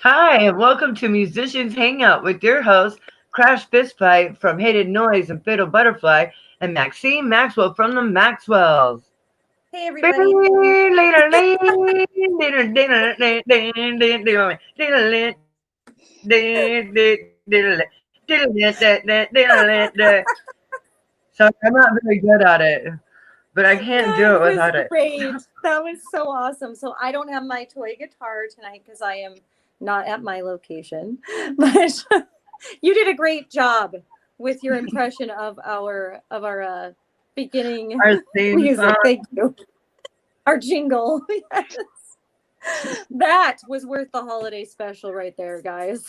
Hi, and welcome to Musicians Hangout with your host, Crash Fistpipe from Hidden Noise and Fiddle Butterfly, and Maxine Maxwell from the Maxwells. Hey, everybody. So I'm not very good at it, but I can't do That it was without it. great. That was so awesome. So I don't have my toy guitar tonight because I am not at my location. But you did a great job with your impression of our beginning Our theme song. music. Thank you. Our jingle. Yes. That was worth the holiday special right there, guys.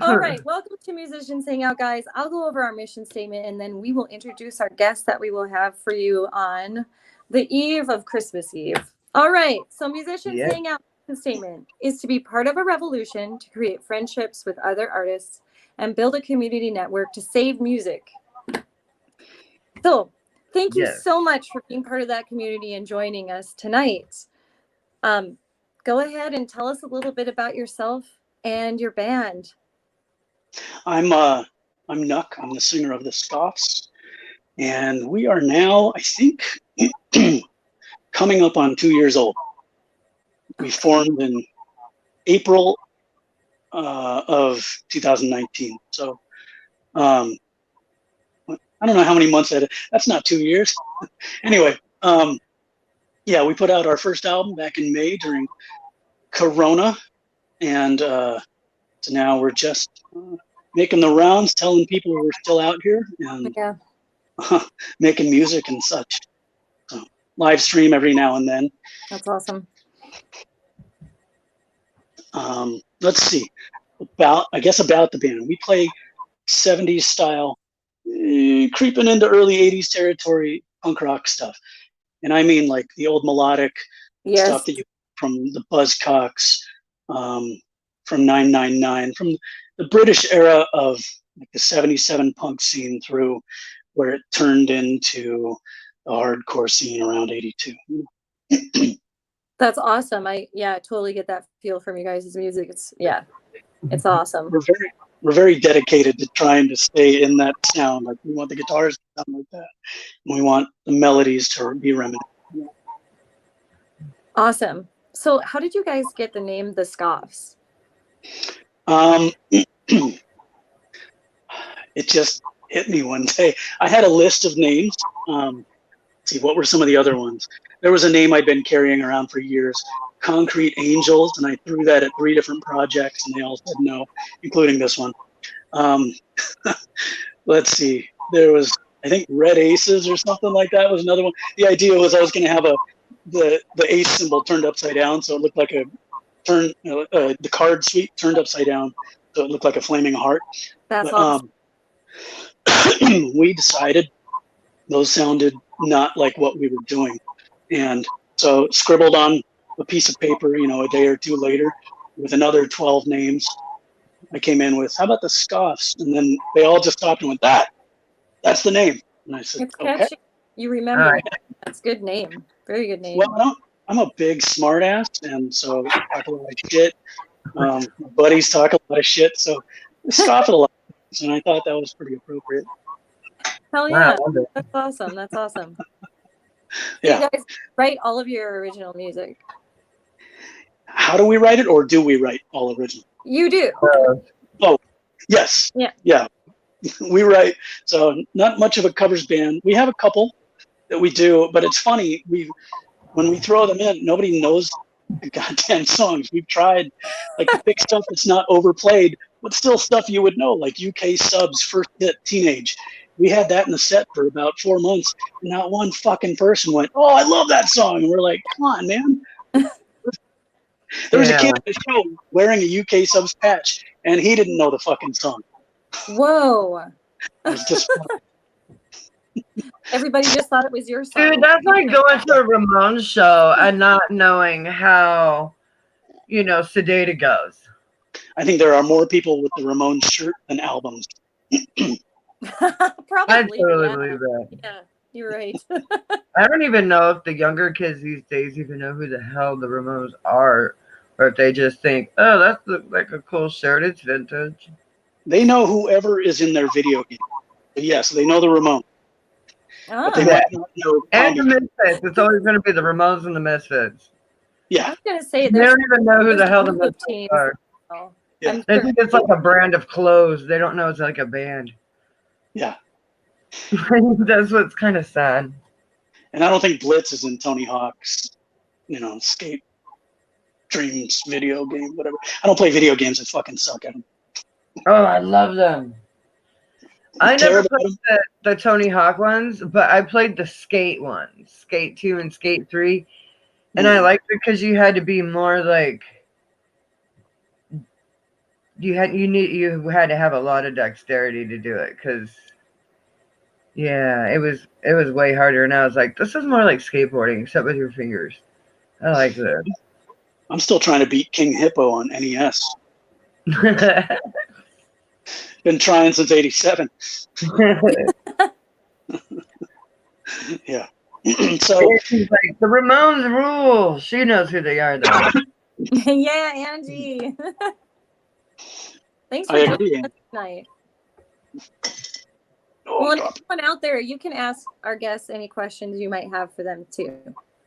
All right, welcome to Musicians Hangout, guys. I'll go over our mission statement and then we will introduce our guests that we will have for you on the eve of Christmas Eve. All right, so Musicians Yes. Hangout mission statement is to be part of a revolution to create friendships with other artists and build a community network to save music. So, thank you Yes. so much for being part of that community and joining us tonight. Um, Go ahead and tell us a little bit about yourself and your band. I'm Nuck. I'm the singer of the Scoffs, and we are now, I think, coming up on 2 years old. We formed in April of 2019. So I don't know how many months that's not 2 years. Anyway, yeah, we put out our first album back in May during Corona, and so now we're just making the rounds, telling people we're still out here and making music and such. So, live stream every now and then. That's awesome. Let's see about the band. We play 70s style, creeping into early 80s territory punk rock stuff, and I mean like the old melodic stuff that you from the Buzzcocks, from 999, from the British era of like the 77 punk scene through where it turned into the hardcore scene around 82. That's awesome. I totally get that feel from you guys' music. It's awesome. We're very dedicated to trying to stay in that sound. Like we want the guitars to sound like that. And we want the melodies to be reminiscent. Awesome. So how did you guys get the name The Scoffs? It just hit me one day. I had a list of names. Let's see, what were some of the other ones? There was a name I'd been carrying around for years, Concrete Angels, and I threw that at 3 different projects, and they all said no, including this one. Let's see, there was, I think, Red Aces or something like that was another one. The idea was I was going to have the ace symbol turned upside down, so it looked like the card suite turned upside down, so it looked like a flaming heart. That's awesome. We decided those sounded not like what we were doing, and so scribbled on a piece of paper, a day or two later, with another 12 names. I came in with, how about the Scoffs? And then they all just stopped and went, that's the name. And I said, it's catchy. Okay. You remember. Right. That's a good name. Very good name. Well, I'm a big smart ass, and so I talk a lot of shit. My buddies talk a lot of shit, so I scoff at a lot of things, and I thought that was pretty appropriate. Hell yeah. That's awesome. That's awesome. Yeah. You guys write all of your original music? How do we write it, or do we write all original? You do. Oh, yes. Yeah. We write, so not much of a covers band. We have a couple that we do, but it's funny. When we throw them in, nobody knows the goddamn songs. We've tried like to pick stuff that's not overplayed, but still stuff you would know, like UK Subs' first hit, Teenage. We had that in the set for about 4 months, and not one fucking person went, "Oh, I love that song." And we're like, "Come on, man." There was a kid at the show wearing a UK Subs patch, and he didn't know the fucking song. Whoa. It was just Everybody just thought it was your song. Dude, that's like going to a Ramones show and not knowing how, Sedata goes. I think there are more people with the Ramones shirt than albums. Probably. I totally believe that. You're right. I don't even know if the younger kids these days even know who the hell the Ramones are, or if they just think, oh, that's like a cool shirt. It's vintage. They know whoever is in their video game. But yes, they know the Ramones, but they Ah, Yeah. might not know And the Tommy. Misfits. It's always going to be the Ramones and the Misfits. I Yeah, was gonna say They there's don't even know who there's the a hell the group of Misfits teens. are. Oh, Yeah. I'm They sure. think it's like a brand of clothes. They don't know it's like a band. yeah. That's what's kind of sad. And I don't think Blitz is in Tony Hawk's, Skate Dreams video game, whatever. I don't play video games. I fucking suck at them. Oh, I love them. I never Terrible at played 'em. the Tony Hawk ones, but I played the Skate ones, Skate 2 and Skate 3. And I liked it because you had to be more like you had to have a lot of dexterity to do it because yeah, it was way harder. And I was like, this is more like skateboarding except with your fingers. I like this. I'm still trying to beat King Hippo on NES. Been trying since '87. Yeah. So She's like, the Ramones rule. She knows who they are though. Yeah, Angie. Thanks for I joining agree. us tonight. Oh, Well, and God. anyone out there, you can ask our guests any questions you might have for them too.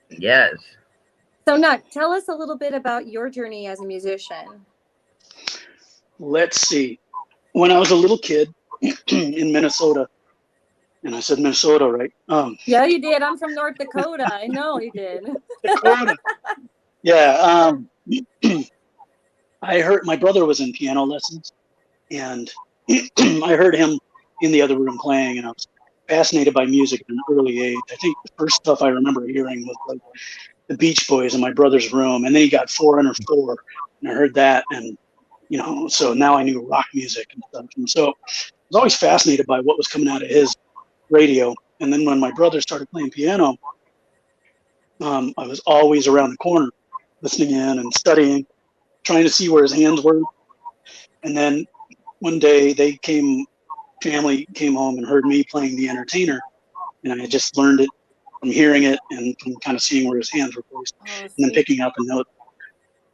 Yes. So, Nuck, tell us a little bit about your journey as a musician. Let's see. When I was a little kid in Minnesota, and I said Minnesota, right? Yeah, you did. I'm from North Dakota. I know you did. Dakota. Yeah. I heard my brother was in piano lessons, and I heard him in the other room playing, and I was fascinated by music at an early age. I think the first stuff I remember hearing was like the Beach Boys in my brother's room, and then he got 404, and I heard that, and so now I knew rock music and stuff, and so I was always fascinated by what was coming out of his radio. And then when my brother started playing piano, I was always around the corner, listening in and studying, trying to see where his hands were. And then one day family came home and heard me playing the entertainer, and I just learned it from hearing it and from kind of seeing where his hands were placed, and then picking out the note.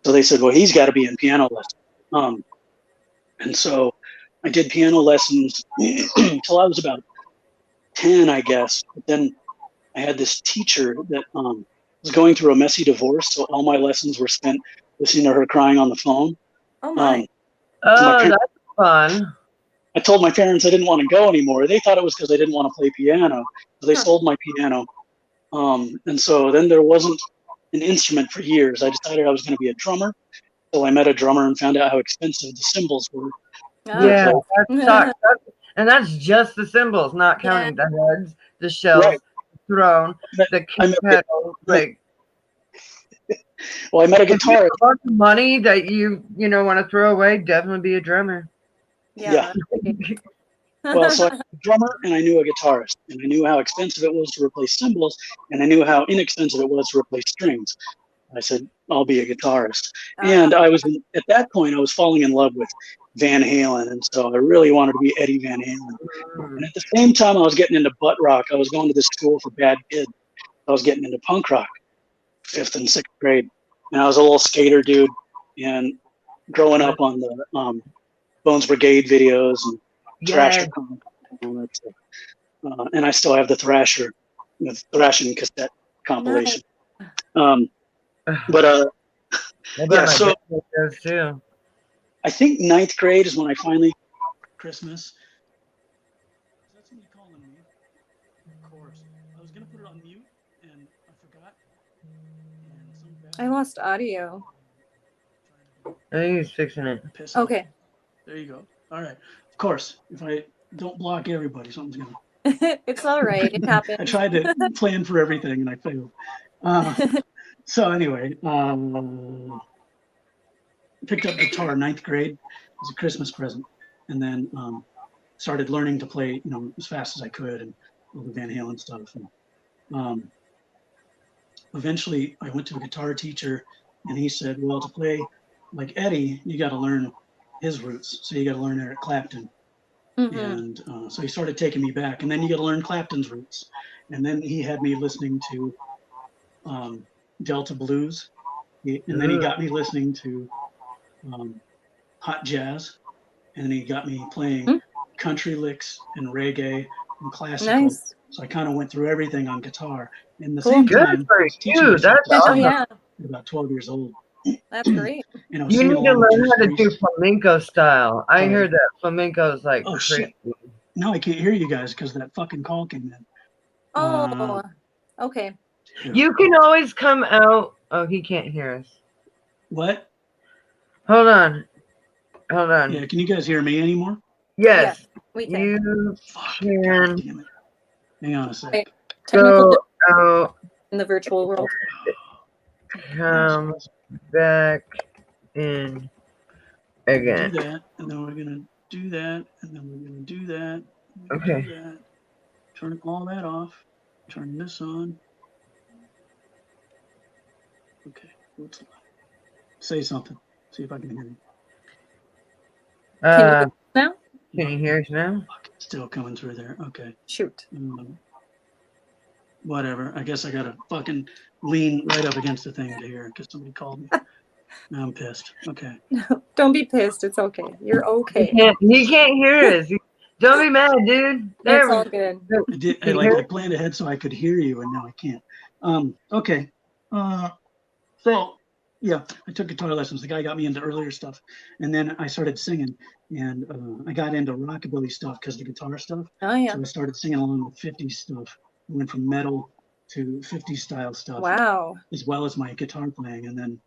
So they said, well, he's got to be in piano lessons. And so I did piano lessons until I was about 10, I guess. But then I had this teacher that was going through a messy divorce, so all my lessons were spent listening to her crying on the phone. Oh my. Oh, that's fun. I told my parents I didn't want to go anymore. They thought it was because I didn't want to play piano. So they sold my piano. And so then there wasn't an instrument for years. I decided I was going to be a drummer. So I met a drummer and found out how expensive the cymbals were. Yeah, that sucks. And that's just the cymbals, not counting the heads, the shells, Right. the throne, the key pedals. Like, well, I met a guitarist. A bunch of money that you want to throw away. Definitely be a drummer. Yeah. Well, so I was a drummer and I knew a guitarist, and I knew how expensive it was to replace cymbals, and I knew how inexpensive it was to replace strings. I said, I'll be a guitarist. And at that point, I was falling in love with Van Halen, and so I really wanted to be Eddie Van Halen. And at the same time, I was getting into butt rock. I was going to this school for bad kids. I was getting into punk rock, 5th and 6th grade. And I was a little skater dude, and growing up on the Bones Brigade videos and Thrasher and all that stuff. And I still have the thrashing cassette compilation. But yeah, so too. I think 9th grade is when I finally Christmas. Is that somebody calling me? Of course. I was gonna put it on mute and I forgot. I lost audio. I think he's fixing it. Okay. There you go. All right. Of course, if I don't block everybody, something's gonna. It's all right. It happens. I tried to plan for everything and I failed. So anyway, picked up guitar 9th grade as a Christmas present, and then started learning to play, as fast as I could, and all the Van Halen stuff. And eventually, I went to a guitar teacher, and he said, "Well, to play like Eddie, you got to learn his roots. So you got to learn Eric Clapton." Mm-hmm. And so he started taking me back. And then you got to learn Clapton's roots. And then he had me listening to Delta Blues. And then he got me listening to hot jazz. And then he got me playing country licks and reggae and classical. Nice. So I kind of went through everything on guitar. And the Cool. same Good time, for I was teaching you. myself That's to awesome. sing Yeah, at about 12 years old. that's great. And I was You singing need to along with learn Juice how to do Priest. flamenco style. I Oh, hear that flamenco is like Oh, crazy. shit. No, I can't hear you guys because that fucking call came in. Oh, okay. You can always come out. Oh, he can't hear us. What? Hold on. Hold on. Yeah, can you guys hear me anymore? Yes. We can. You Fuck. can God damn it. Hang on a sec. Okay. Technical go out, in the virtual world. come back in Do again. that, and then we're gonna do that, and then we're gonna do that. Okay. Do that. Turn all that off. Turn this on. Okay. What's say something. See if I can hear you. Can you now? Can you hear us now? Fuck, it's still coming through there. Okay. Shoot. Whatever. I guess I gotta fucking lean right up against the thing to hear because somebody called me. Now I'm pissed. Okay. Don't be pissed. It's okay. You're okay. He can't hear us. Don't be mad, dude. It's all good. I did. Can you hear I planned ahead so I could hear you, and now I can't. Okay. So yeah, I took guitar lessons. The guy got me into earlier stuff, and then I started singing, and I got into rockabilly stuff because the guitar stuff. Oh yeah. So I started singing along with 50s stuff. I went from metal to 50s style stuff. Wow. As well as my guitar playing, and then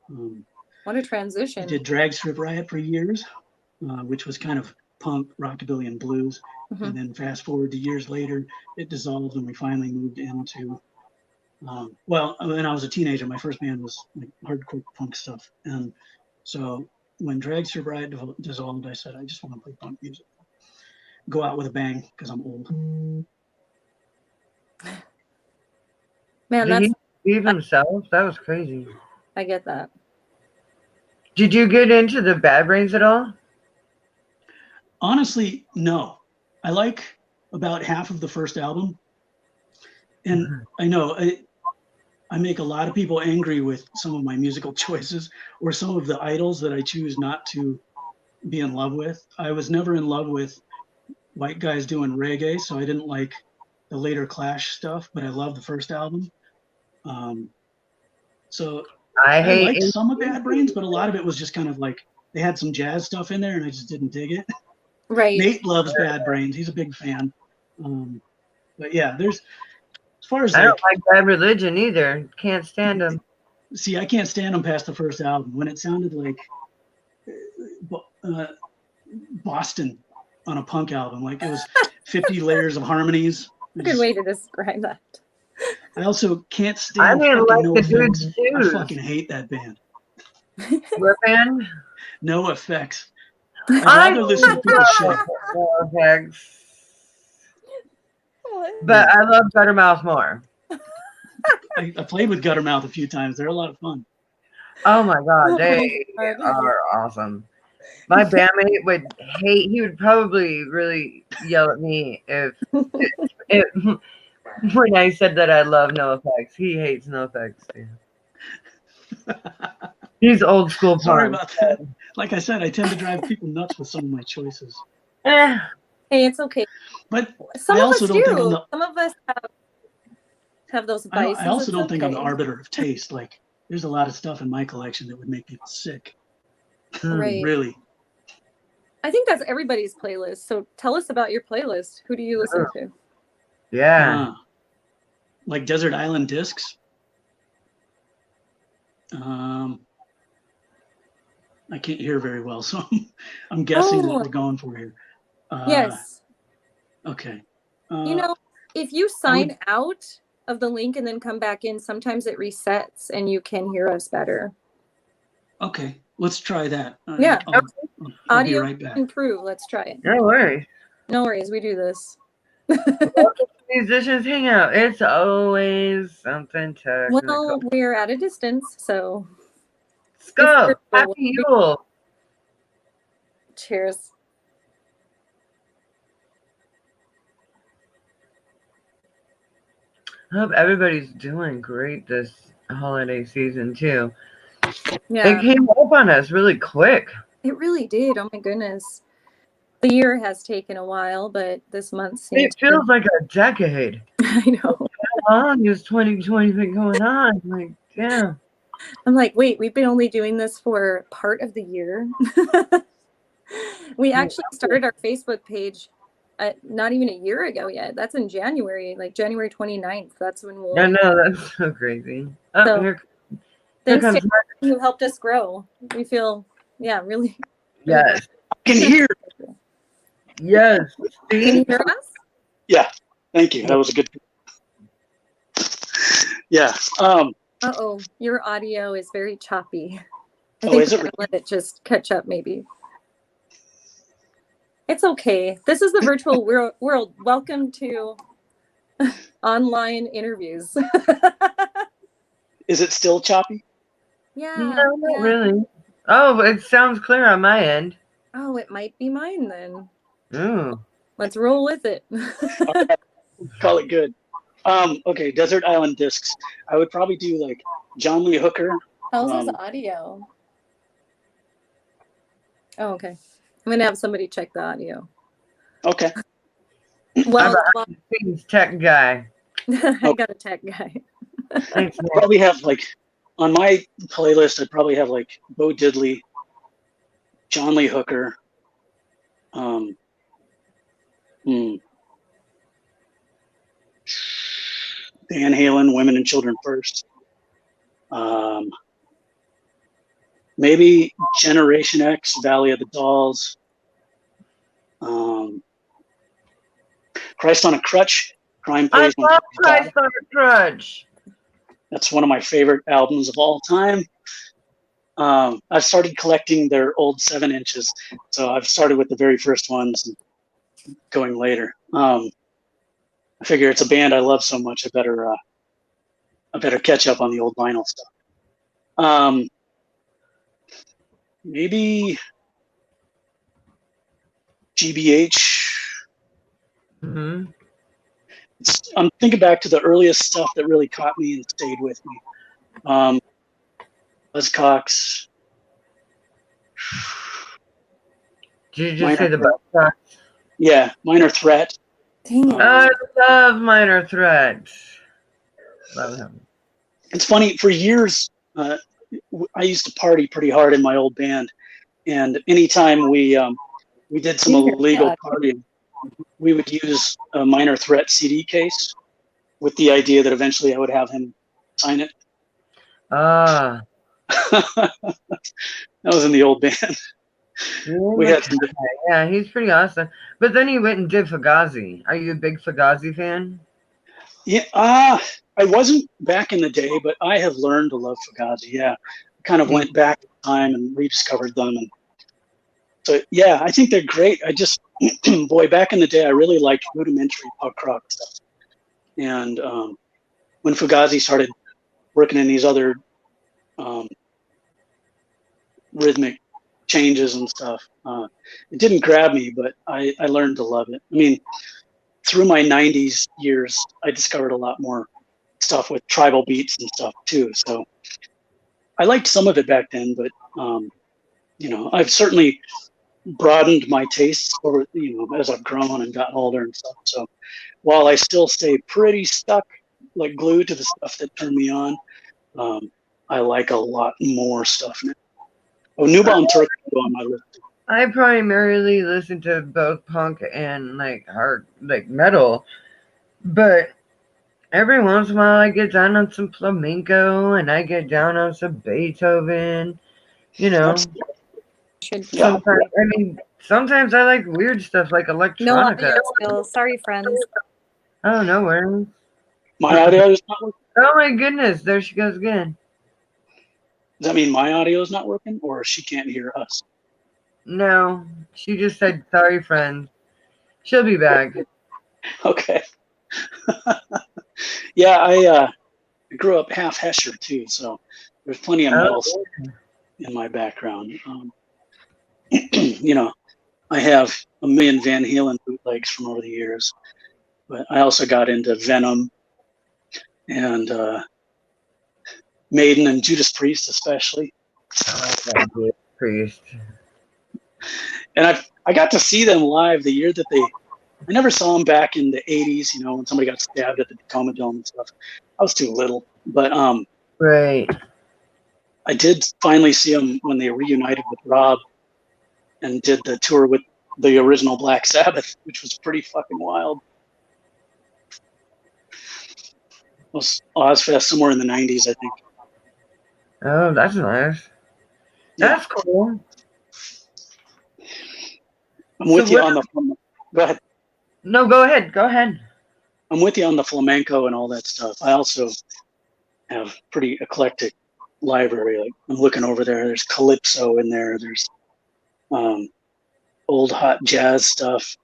what a transition. I did Drag Strip Riot for years, which was kind of punk, rockabilly, and blues. Mm-hmm. And then fast forward to years later, it dissolved, and we finally moved into. Well, when I was a teenager, my first band was like hardcore punk stuff, and so when Drag Strip Riot dissolved, I said I just want to play punk music, go out with a bang because I'm old. Man, Did that's. he leave himself? That was crazy. I get that. Did you get into the Bad Brains at all? Honestly, no. I like about half of the first album, and I know I make a lot of people angry with some of my musical choices or some of the idols that I choose not to be in love with. I was never in love with white guys doing reggae, so I didn't like the later Clash stuff, but I love the first album. So I liked some of Bad Brains, but a lot of it was just kind of like they had some jazz stuff in there, and I just didn't dig it. Right. Nate loves Bad Brains; he's a big fan. But yeah, there's as far as I don't like Bad Religion either. Can't stand them. See, I can't stand them past the first album when it sounded like Boston on a punk album. Like it was 50 layers of harmonies. Good way to describe that. I also can't stand I fucking like No the Effects. dude's I fucking hate that band. What band? No Effects. I'd rather listen to people shit. No Effects. But I love Guttermouth more. I played with Guttermouth a few times. They're a lot of fun. Oh my god, they are awesome. My bandmate would hate. He would probably really yell at me if when I said that I love No Effects. He hates No Effects too. He's old school. Sorry about that. Like I said, I tend to drive people nuts with some of my choices. Hey, it's okay. But some I of also us don't do. think I'm the, some of us have those vices. I also don't think I'm the arbiter of taste. Like there's a lot of stuff in my collection that would make people sick. Right. Really. I think that's everybody's playlist. So tell us about your playlist. Who do you listen to? Yeah. Like Desert Island Discs. I can't hear very well, so I'm guessing what we're going for here. Yes. Okay. If you sign out of the link and then come back in, sometimes it resets and you can hear us better. Okay, let's try that. Yeah. I'll Audio be right back. improve. Let's try it. No worries. No worries. We do this. Musicians Hangout. It's always something technical. Well, we're at a distance, so. Let's go. Happy Yule. Cheers. I hope everybody's doing great this holiday season too. Yeah, It came up on us really quick. it really did. Oh my goodness. The year has taken a while, but this month seems It feels like a decade. I know. How long has 2020 been going on? Like, yeah. I'm like, wait, we've been only doing this for part of the year. We actually started our Facebook page not even a year ago yet. That's in January, like January 29th. That's when we'll. I know, that's so crazy. Oh, So here thanks to comes Mark. everyone who helped us grow. We feel, yeah, really. Yes. I can hear. Yes. Can See? you hear us? Yeah, thank you. That was a good. Yeah. Uh-oh, your audio is very choppy. I Oh, think is we it? gotta let it just catch up, maybe. It's okay. This is the virtual world. Welcome to online interviews. Is it still choppy? Yeah, No, not yeah. really. Oh, it sounds clear on my end. Oh, it might be mine then. Ooh. Let's roll with it. All right, call it good. Okay, Desert Island Discs. I would probably do like John Lee Hooker. How's his audio? Oh, okay. I'm gonna have somebody check the audio. Okay. I'm Well, a things tech guy. I got a tech guy. Thanks, I Nick. probably have like on my playlist. I'd probably have like Bo Diddley, John Lee Hooker. Um, hmm, Van Halen, Women and Children First. Maybe Generation X, Valley of the Dolls. Christ on a Crutch, Crime I Pays When love Puppies Die. Christ on a Crutch. That's one of my favorite albums of all time. I've started collecting their old 7 inches, so I've started with the very first ones and going later. I figure it's a band I love so much, I better catch up on the old vinyl stuff. Maybe GBH. Hmm. I'm thinking back to the earliest stuff that really caught me and stayed with me. Buzzcocks. Did you just Minor say the Threat. Buzzcocks? Yeah, Minor Threat. Dang it. I love Minor Threat. Love him. It's funny, for years, I used to party pretty hard in my old band. And anytime we did some illegal partying, we would use a Minor Threat CD case with the idea that eventually I would have him sign it. Ah. That was in the old band. We had some. Yeah, he's pretty awesome. But then he went and did Fugazi. Are you a big Fugazi fan? Yeah, I wasn't back in the day, but I have learned to love Fugazi. Yeah, I kind of went back in time and rediscovered them, and so yeah, I think they're great. I just, boy, back in the day, I really liked rudimentary punk rock stuff, and when Fugazi started working in these other rhythmic changes and stuff, it didn't grab me, but I learned to love it. I mean, through my 90s years, I discovered a lot more stuff with tribal beats and stuff too. So I liked some of it back then, but I've certainly broadened my tastes over, as I've grown and gotten older and stuff. So while I still stay pretty stuck, like glued to the stuff that turned me on, I like a lot more stuff now. Oh, Newborn Turkey on my list. I primarily listen to both punk and like hard, like metal, but every once in a while I get down on some flamenco and I get down on some Beethoven. Yeah. Sometimes I like weird stuff like No electronica. audio skills. Sorry, friends. Oh, no worries. My audio is not working. Oh my goodness, there she goes again. Does that mean my audio is not working, or she can't hear us? No, she just said sorry, friends. She'll be back. Okay. Yeah, I grew up half Hesher too, so there's plenty of metal stuff in my background. I have a million Van Halen bootlegs from over the years, but I also got into Venom, and Maiden and Judas Priest especially. Priest. And I got to see them live the year that I never saw them back in the 80s, you know, when somebody got stabbed at the Tacoma Dome and stuff. I was too little. But Right. I did finally see them when they reunited with Rob and did the tour with the original Black Sabbath, which was pretty fucking wild. It was Ozfest somewhere in the 90s, I think. Oh, that's nice. Yeah. That's cool. I'm with you on the. Go ahead. No, go ahead. Go ahead. I'm with you on the flamenco and all that stuff. I also have pretty eclectic library. Like I'm looking over there. There's calypso in there. There's old hot jazz stuff.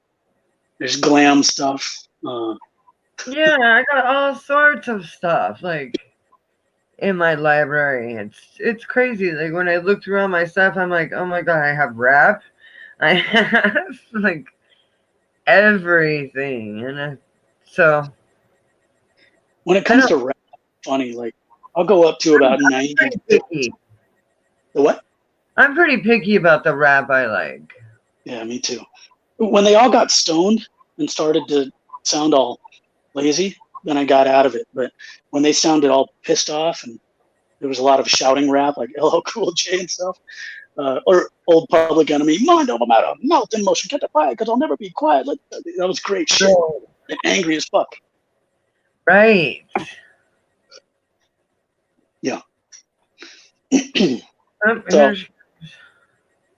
There's glam stuff. Yeah, I got all sorts of stuff like in my library. It's crazy. Like when I look through all my stuff, I'm like, oh my god, I have rap. I have like everything, and so when it comes to rap, it's funny. Like I'll go up to about 90. The what? I'm pretty picky about the rap I like. Yeah, me too. When they all got stoned and started to sound all lazy, then I got out of it. But when they sounded all pissed off and there was a lot of shouting rap like LL Cool J and stuff, or Old Public Enemy, mind over matter, mouth in motion, get the fire, because I'll never be quiet. That was great shit. And angry as fuck. Right. Yeah. So,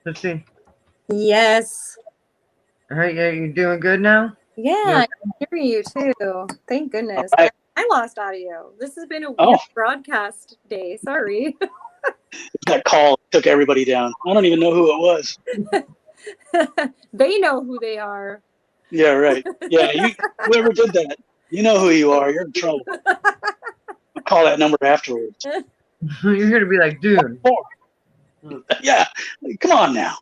let's see. Yes. All right, yeah, you doing good now? Yeah, I can hear you too. Thank goodness. Right. I lost audio. This has been a weird broadcast day. Sorry. That call took everybody down. I don't even know who it was. They know who they are. Yeah, right. Yeah, whoever did that, you know who you are. You're in trouble. I'll call that number afterwards. You're gonna be like, dude. Yeah, come on now.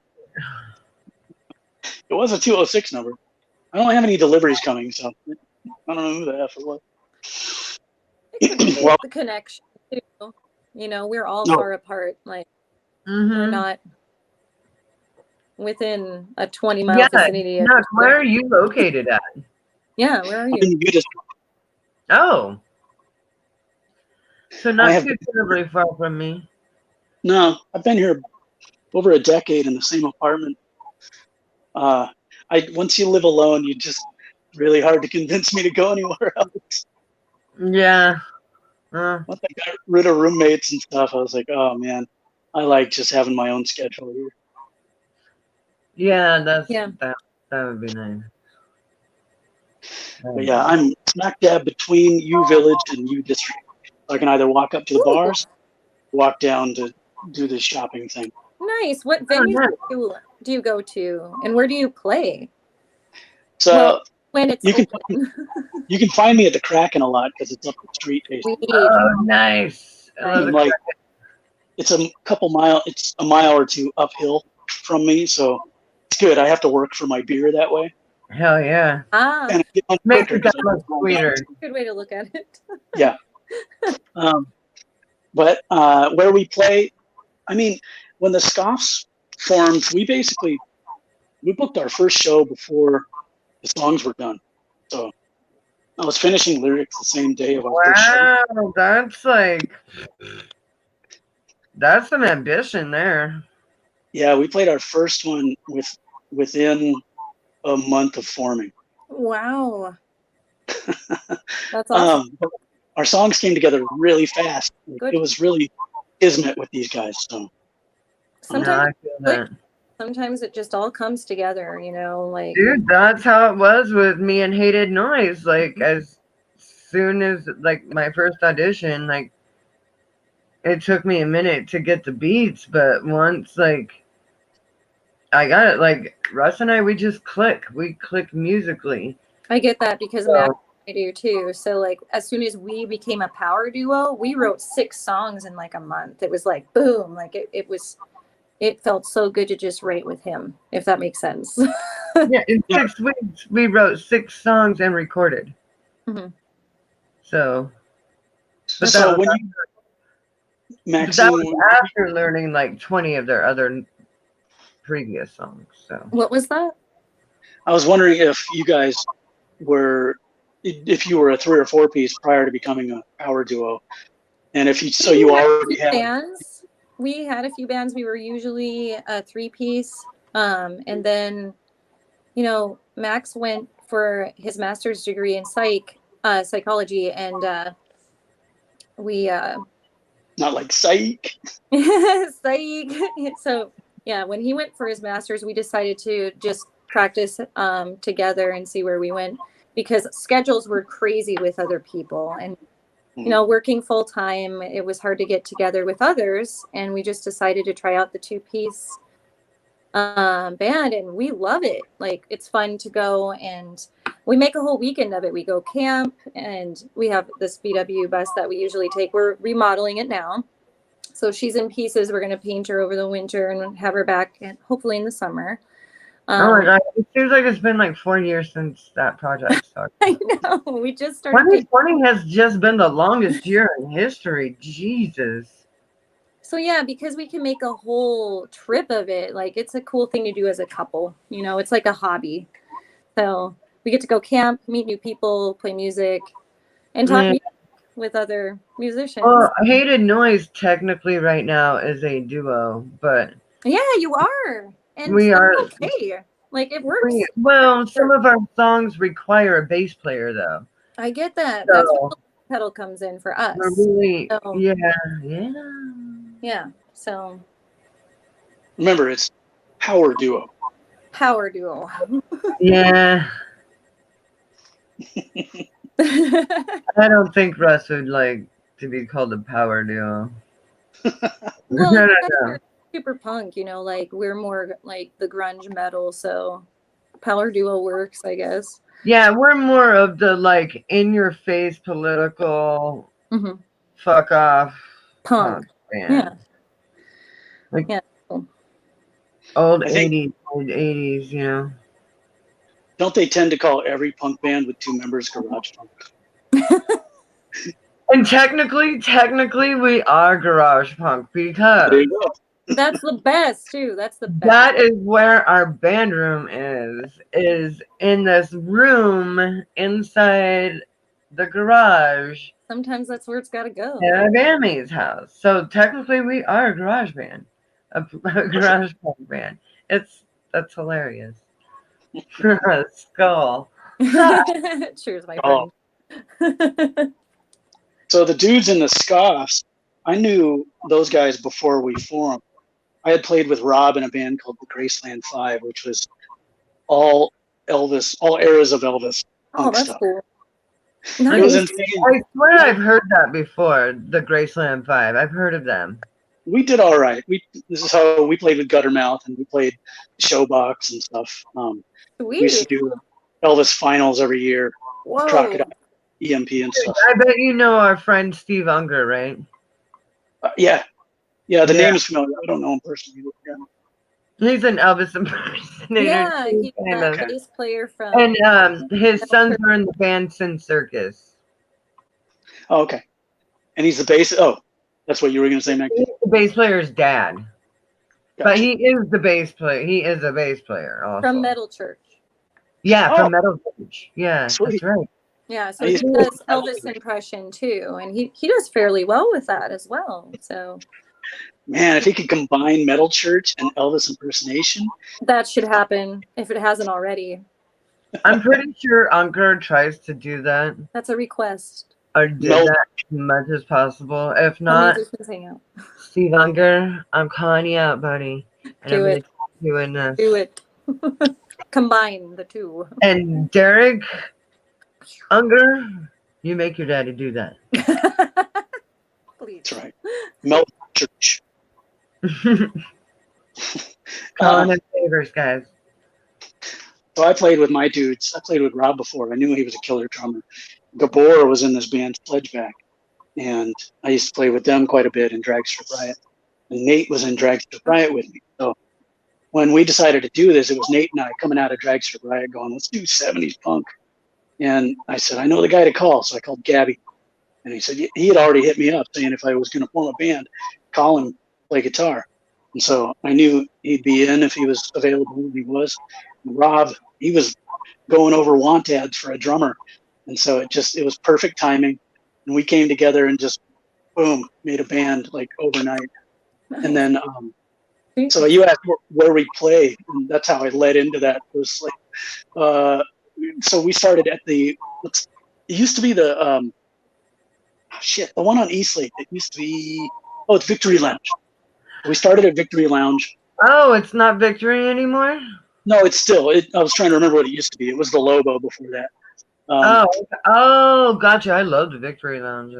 It was a 206 number. I don't have any deliveries coming, so I don't know who the F it was. Well, the connection too. You know, we're all far apart. Like we're not within a 20-mile vicinity. No, where are you located at? Yeah, where are you? Oh. So not too terribly far from me. No, I've been here over a decade in the same apartment. Once you live alone, you just really hard to convince me to go anywhere else. Yeah. Once I got rid of roommates and stuff, I was like, oh man, I like just having my own schedule here. Yeah, that would be nice. But yeah, I'm smack dab between U Village and U District. I can either walk up to the bars, walk down to do the shopping thing. Nice. What venues do you go to, and where do you play? So when it's you can find me at the Kraken a lot because it's up the street. Basically. Oh, nice. It's it's a mile or two uphill from me, so it's good. I have to work for my beer that way. Hell yeah. And makes it that much sweeter. Good way to look at it. Yeah. But where we play, I mean, when the Scoffs formed, we booked our first show before the songs were done. So I was finishing lyrics the same day of our first show. Wow, that's some ambition there. Yeah, we played our first one within a month of forming. Wow. That's awesome. Our songs came together really fast. It was really kismet with these guys. So sometimes it just all comes together, you know, like. Dude, that's how it was with me and Hated Noise. Like as soon as like my first audition, like it took me a minute to get the beats, but once like I got it, like Russ and I, we just click. We click musically. I get that because I do too. So like as soon as we became a power duo, we wrote 6 songs in like a month. It was like boom, like it felt so good to just write with him, if that makes sense. Yeah, in 6 weeks we wrote 6 songs and recorded. Mm-hmm. So But So that, when was, you, but that Maxine, was after learning like 20 of their other previous songs. So What was that? I was wondering if you guys were, if you were a 3 or 4 piece prior to becoming a power duo, and if you, so you already had bands. We had a few bands. We were usually a 3-piece, and then, Max went for his master's degree in psychology, and we not like psych. psych. So yeah, when he went for his master's, we decided to just practice together and see where we went, because schedules were crazy with other people, and working full time, it was hard to get together with others, and we just decided to try out the 2-piece band, and we love it. Like, it's fun to go, and we make a whole weekend of it. We go camp, and we have this VW bus that we usually take. We're remodeling it now, so she's in pieces. We're going to paint her over the winter and have her back, and hopefully in the summer. oh my god, it seems like it's been like 4 years since that project started. I know, we just started. 2020 has just been the longest year in history. Jesus. So yeah, because we can make a whole trip of it. Like, it's a cool thing to do as a couple. It's like a hobby. So we get to go camp, meet new people, play music, and talk music with other musicians. Well, Hated Noise technically right now is a duo, but yeah, you are, and we are okay. Like, it works. Well, some of our songs require a bass player, though. I get that. So, that's where the pedal comes in for us. We're really, so, yeah. So Remember, it's power duo. Power duo. Yeah. I don't think Russ would like to be called a power duo. Well, no. Super punk, like, we're more like the grunge metal, so power duo works, I guess. Yeah, we're more of the like in your face political fuck off punk band. Yeah. Like cool. old 80s, Don't they tend to call every punk band with 2 members garage punk? And technically we are garage punk, because there you go. That's the best too. That's the best. That is where our band room is in this room inside the garage. Sometimes that's where it's got to go. At our bandmate's house. So technically we are a garage band, a garage punk band. That's hilarious. Skull. Cheers, my friend. So the dudes in the Scoffs, I knew those guys before we formed. I had played with Rob in a band called the Graceland 5, which was all Elvis, all eras of Elvis. Oh, that's stuff. cool. It was insane. I swear I've heard that before, the Graceland 5. I've heard of them. We did all right. This is how we played with Guttermouth, and we played Showbox and stuff. We used to do Elvis finals every year. Whoa. Crocodile, EMP and stuff. I bet you know our friend Steve Unger, right? Yeah, the name is familiar. I don't know him personally. He's an Elvis impersonator. Yeah, he's a bass player from. And his sons are in the band Sin Circus. Oh, okay. And he's the bass. Oh, that's what you were going to say, Mac. He's the bass player's dad. Gotcha. But he is the bass player. He is a bass player also. From Metal Church. Yeah, from Metal Church. Yeah, Sweet. that's right. Yeah, so he does Elvis impression too, and he does fairly well with that as well. So, man, if he could combine Metal Church and Elvis impersonation, that should happen if it hasn't already. I'm pretty sure Unger tries to do that. That's a request. Or do that as much as possible. If not, Steve Unger, I'm calling you out, buddy. And do it. Doing this. Do it. Combine the two. And Derek Unger, you make your daddy do that. Please. That's right. Melt Church. Calling in favors, guys. So I played with my dudes. I played with Rob before. I knew he was a killer drummer. Gabor was in this band, Sledgeback. And I used to play with them quite a bit in Drag Strip Riot. And Nate was in Drag Strip Riot with me. So when we decided to do this, it was Nate and I coming out of Drag Strip Riot going, let's do 70s punk. And I said, I know the guy to call. So I called Gabby. And he said he had already hit me up saying if I was going to form a band, call him, play guitar. And so I knew he'd be in if he was available, and he was. And Rob, he was going over want ads for a drummer. And so it was perfect timing. And we came together and just, boom, made a band like overnight. And then, so you asked where we play, and that's how I led into that. It was like, so we started at it used to be the one on East Lake. It used to be, it's Victory Lounge. We started at Victory Lounge. Oh, it's not Victory anymore? No, it's still, I was trying to remember what it used to be. It was the Lobo before that. Gotcha. I love the Victory Lounge.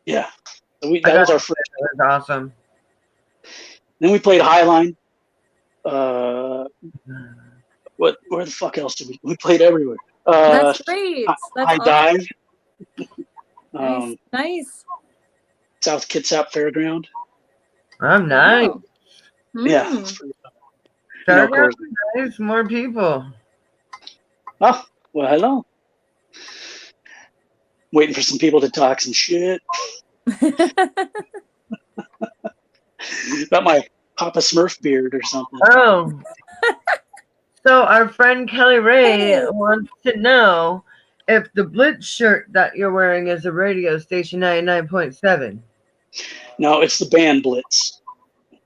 Yeah. So that was our first. That was awesome. Then we played Highline. Where the fuck else did we played everywhere? That's great. That's High Dive. Nice. South Kitsap Fairground. Oh, nice. Wow. Yeah. Fairground, nice. More people. Oh, well, hello. Waiting for some people to talk some shit. About my Papa Smurf beard or something. Oh. So our friend Kelly Ray wants to know if the Blitz shirt that you're wearing is a radio station 99.7. No, it's the band Blitz,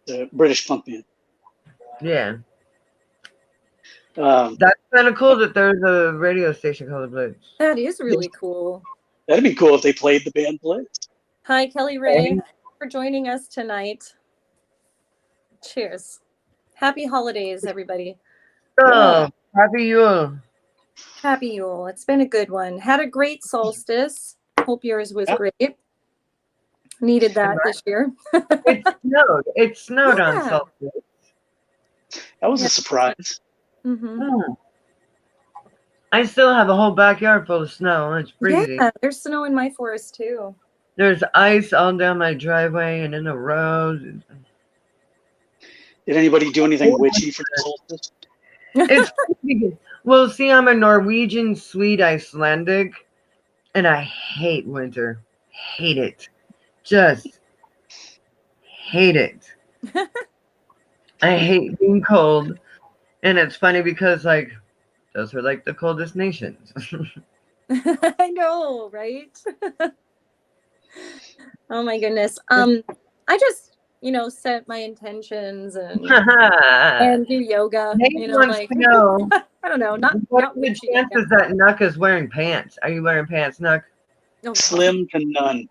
the British punk band. Yeah. That's kind of cool that there's a radio station called the Blitz. That is really cool. That'd be cool if they played the band Blitz. Hi, Kelly Ray, thanks for joining us tonight. Cheers. Happy holidays, everybody. Oh, happy Yule. Happy Yule. It's been a good one. Had a great solstice. Hope yours was great. Needed that this year. It snowed on solstice. That was a surprise. Mm-hmm. I still have a whole backyard full of snow. It's freezing. Yeah, there's snow in my forest too. There's ice all down my driveway and in the roads. Did anybody do anything witchy for the solstice? It's well, see, I'm a Norwegian, Swede, Icelandic, and I hate winter. Hate it. Just hate it. I hate being cold. And it's funny because, like, those are like the coldest nations. I know, right? Oh my goodness. I just, set my intentions and do yoga. Nate wants to know. I don't know. What are the chances that Nuck is wearing pants? Are you wearing pants, Nuck? No. Slim to none.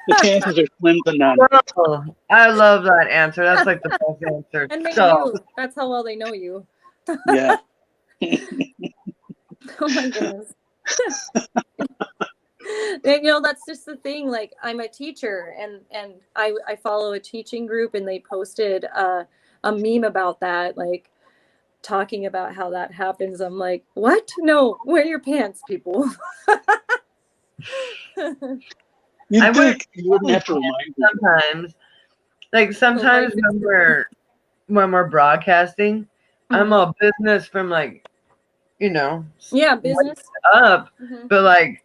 The chances are slim to none. Oh, I love that answer. That's like the best answer. And they do. That's how well they know you. Yeah. Oh my goodness. That's just the thing. Like, I'm a teacher, and I follow a teaching group, and they posted a meme about that, like talking about how that happens. I'm like, what? No, wear your pants, people. You wouldn't have to remind me. Sometimes when we're broadcasting, I'm all business from business up, but like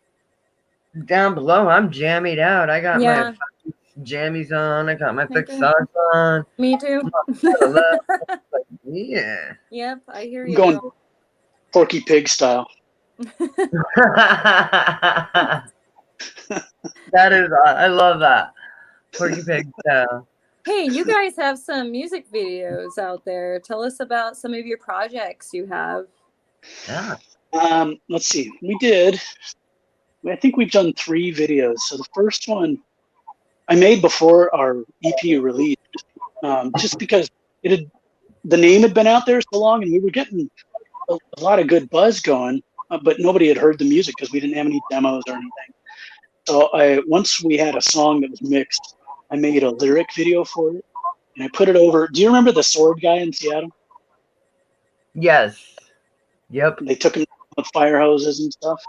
down below, I'm jammied out. I got my jammies on. I got my thick socks on. Me too. Yeah. Yep, I hear you. I'm going Porky Pig style. I love that. Porky Pig style. Hey, you guys have some music videos out there. Tell us about some of your projects you have. Yeah. Let's see. I think we've done 3 videos. So the first one I made before our EP released, just because the name had been out there so long, and we were getting a lot of good buzz going, but nobody had heard the music because we didn't have any demos or anything. So once we had a song that was mixed, I made a lyric video for it, and I put it over. Do you remember the sword guy in Seattle? Yes. Yep. They took him with fire hoses and stuff.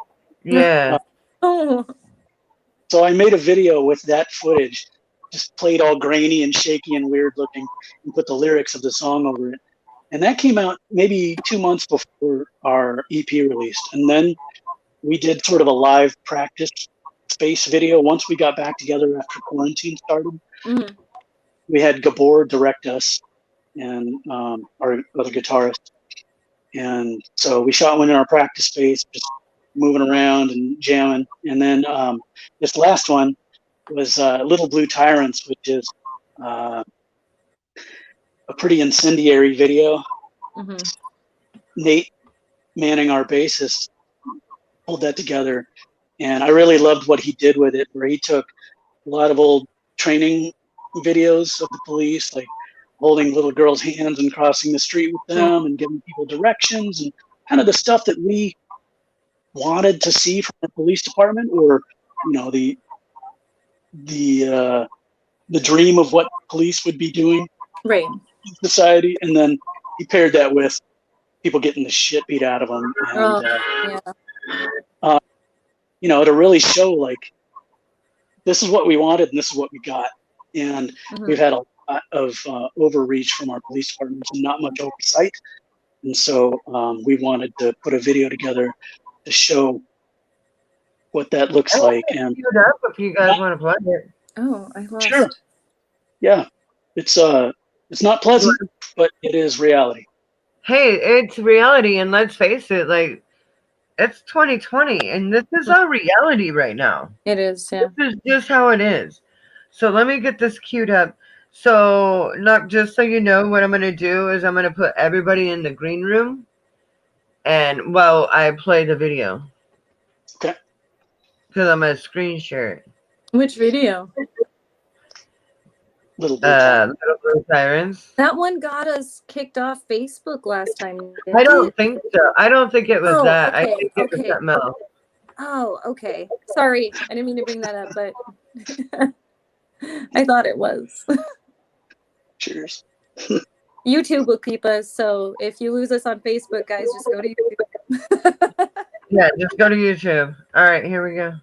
Yeah. So I made a video with that footage, just played all grainy and shaky and weird looking, and put the lyrics of the song over it. And that came out maybe 2 months before our EP released. And then we did sort of a live practice bass video. Once we got back together after quarantine started, Mhm. we had Gabor direct us and our other guitarist. And so we shot one in our practice space, just moving around and jamming. And then this last one was Little Blue Tyrants, which is a pretty incendiary video. Mhm. Nate Manning, our bassist, pulled that together. And I really loved what he did with it, where he took a lot of old training videos of the police, like holding little girls' hands and crossing the street with them and giving people directions and kind of the stuff that we wanted to see from the police department, or the dream of what police would be doing Right. in society. And then he paired that with people getting the shit beat out of them, and Yeah. to really show like this is what we wanted and this is what we got. And Mhm. we've had a lot of overreach from our police departments and not much oversight. And so we wanted to put a video together to show what that looks I have like. it And queued up if you guys want to play it. Oh, I lost. sure, yeah, it's not pleasant, but it is reality. Hey, it's reality, and let's face it, like it's 2020, and this is our reality right now. It is, yeah. This is just how it is. So let me get this queued up. So, not just so you know, what I'm going to do is I'm going to put everybody in the green room, and while I play the video, Okay. because I'm going to screen share it. Which video? Little Blue Tyrants. Little Blue Sirens. That one got us kicked off Facebook last time. I don't think so. I don't think it was that. I Okay, think it was something else. Oh, okay. Sorry, I didn't mean to bring that up, but I thought it was. Cheers. YouTube will keep us, so if you lose us on Facebook, guys, just go to YouTube. Yeah, just go to YouTube. All right, here we go.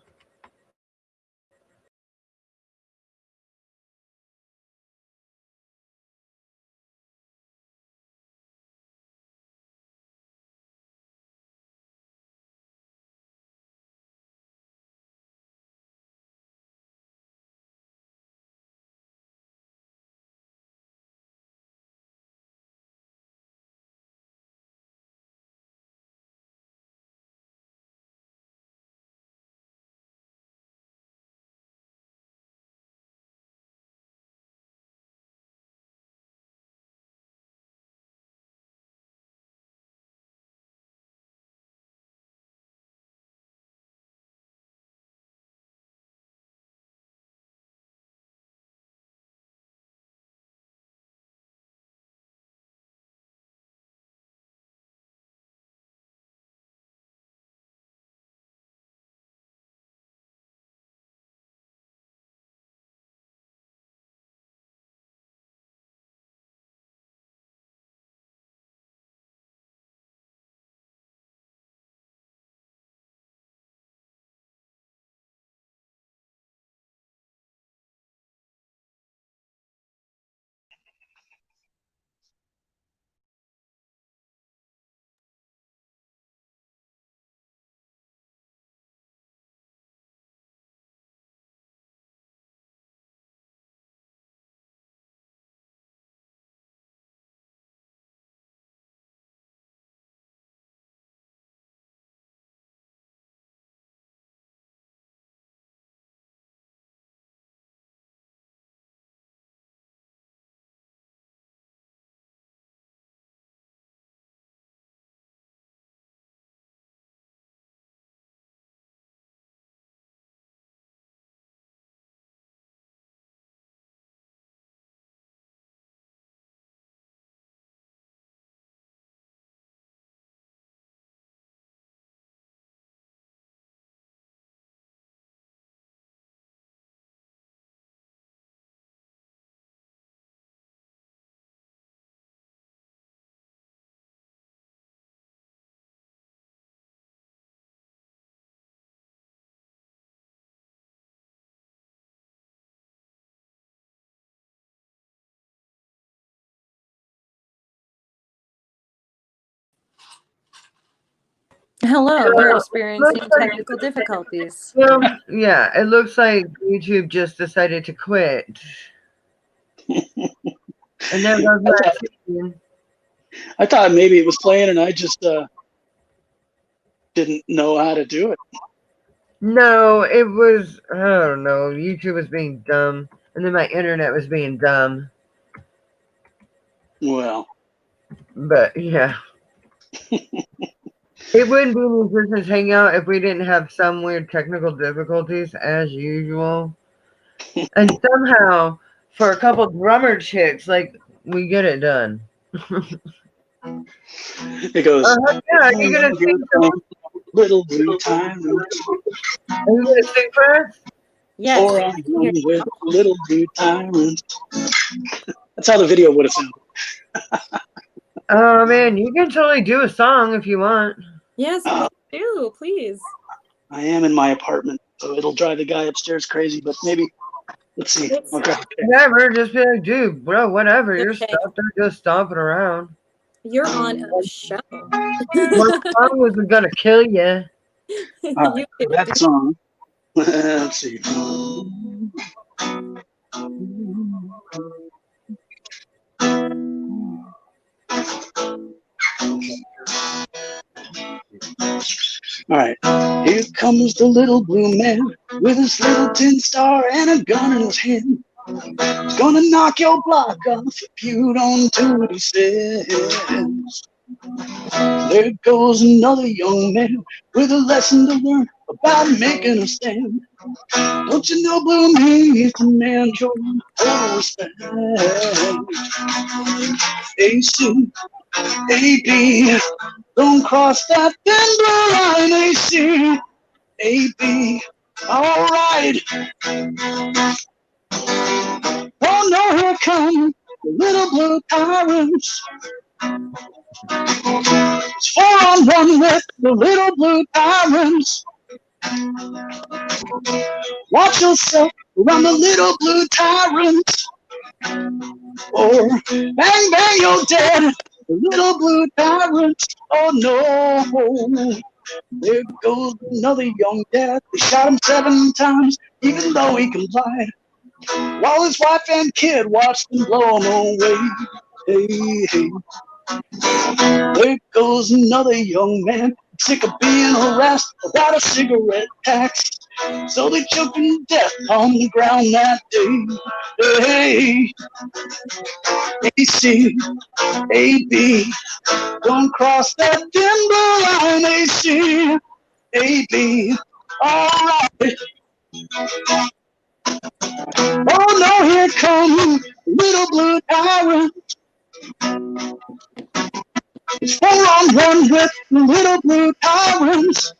Hello, we're Looks experiencing like, technical difficulties. well, yeah, it looks like YouTube just decided to quit. And there goes my scene. I thought maybe it was playing and I just didn't know how to do it. No, it was, I don't know, YouTube was being dumb. And then my internet was being dumb. Well, But yeah. It wouldn't be Musicians Hangout if we didn't have some weird technical difficulties, as usual. And somehow, for a couple drummer chicks, like, we get it done. it goes. Yeah, are you gonna sing some? Little blue time. Are you gonna sing for us? Yes. Or I'm with little blue tyrant. That's how the video would have sounded. Oh man, you can totally do a song if you want. Yes, please do, please. I am in my apartment, so it'll drive the guy upstairs crazy, but maybe, let's see. Okay. Never, just be like, dude, bro, whatever. You're Okay. stuck there just stomping around. You're on a show. One song wasn't gonna kill you. All right, that song. Let's see. All right. Here comes the little blue man with his little tin star and a gun in his hand. He's gonna knock your block off if you don't do what he says. There goes another young man with a lesson to learn about making a stand. Don't you know Blue means to man your total respect? AC, AB, don't cross that thin blue line. AC, AB, all right. Oh no, here come the little blue pirates. It's 4-on-1 with the little blue pirates. Watch yourself around the little blue tyrant, or bang bang you're dead. The little blue tyrant. Oh no, there goes another young dad. They shot him 7 times, even though he complied. While his wife and kid watched him blow him away. Hey, hey. There goes another young man, sick of being harassed about a cigarette tax. So they choked him to death on the ground that day. Hey, AC, AB, don't cross that timber line. AC, AB, all right. Oh no, here comes little blue tyrant. It's 4-on-1 with the little blue tyrants.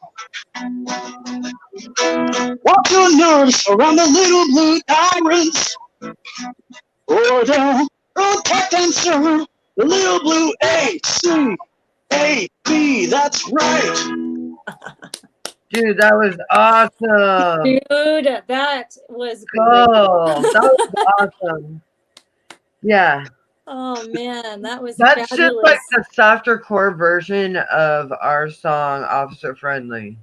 Watch your nerves around the little blue tyrants, or they'll protect and serve the little blue AC, AB. That's right. Dude, that was awesome. Dude, that was great. Oh, that was awesome. Yeah. Oh man, that was That's fabulous. just like the softer core version of our song Officer Friendly.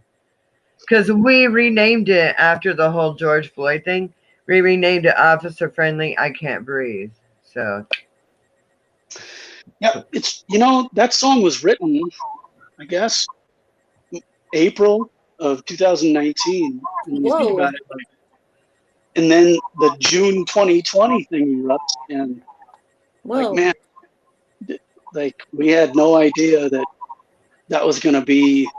Because we renamed it after the whole George Floyd thing. We renamed it Officer Friendly, I Can't Breathe. So Yeah, it's, you know, that song was written, I guess, April of 2019. And you think about it, like, and then the June 2020 thing erupts, and like, man, like we had no idea that that was going to be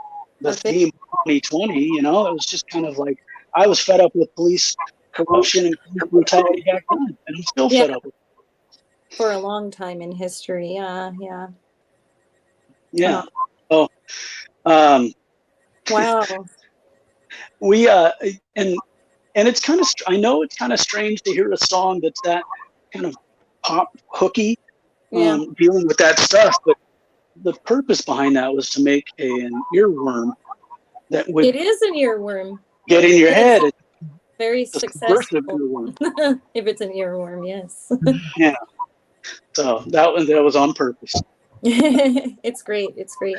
the theme of 2020. You know, it was just kind of like I was fed up with police corruption and police brutality back then, and I'm still fed up with it. For a long time in history. Yeah. Oh, wow. We and it's kind of, I know it's kind of strange to hear a song that's that kind of pop hooky, dealing with that stuff, but the purpose behind that was to make an earworm that would. It is an earworm. Get in your head. Very successful. If it's an earworm, yes. Yeah. So that was on purpose. It's great. It's great.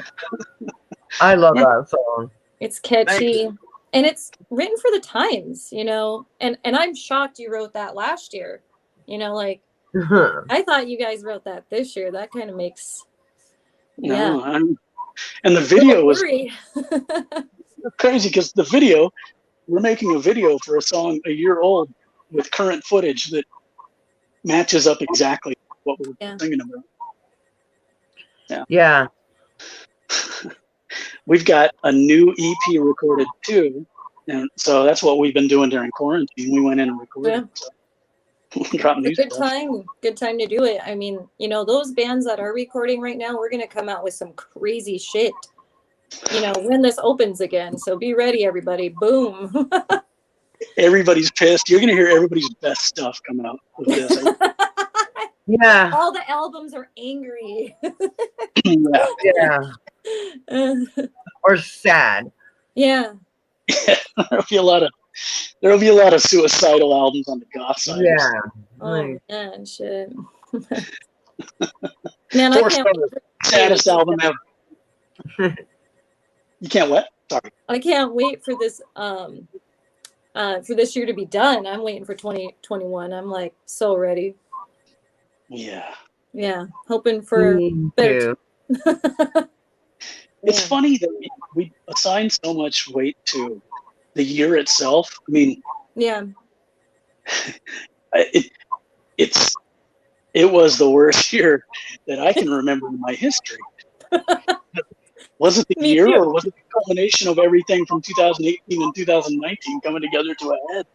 I love Yeah. that song. It's catchy. And it's written for the times, you know. And I'm shocked you wrote that last year. You know, like I thought you guys wrote that this year. That kind of makes No, and the video was crazy because the video, we're making a video for a song a year old with current footage that matches up exactly what we're singing about. Yeah. We've got a new EP recorded too, and so that's what we've been doing during quarantine. We went in and recorded. So. Drop new Good stuff. Good time to do it. I mean, you know, those bands that are recording right now, we're gonna come out with some crazy shit. You know, when this opens again. So be ready, everybody. Boom. Everybody's pissed. You're gonna hear everybody's best stuff come out with this. Yeah. All the albums are angry. Yeah. Or sad. Yeah. There'll be a lot of suicidal albums on the goth side. Yeah. Oh man, shit. Man, I can't wait for saddest album ever. You can't what? Sorry. I can't wait for this year to be done. I'm waiting for 2021. I'm like so ready. Yeah. Yeah. Hoping for better. It's funny that we assign so much weight to the year itself. I mean, yeah. It was the worst year that I can remember in my history. Was it the year, or was it the culmination of everything from 2018 and 2019 coming together to a head?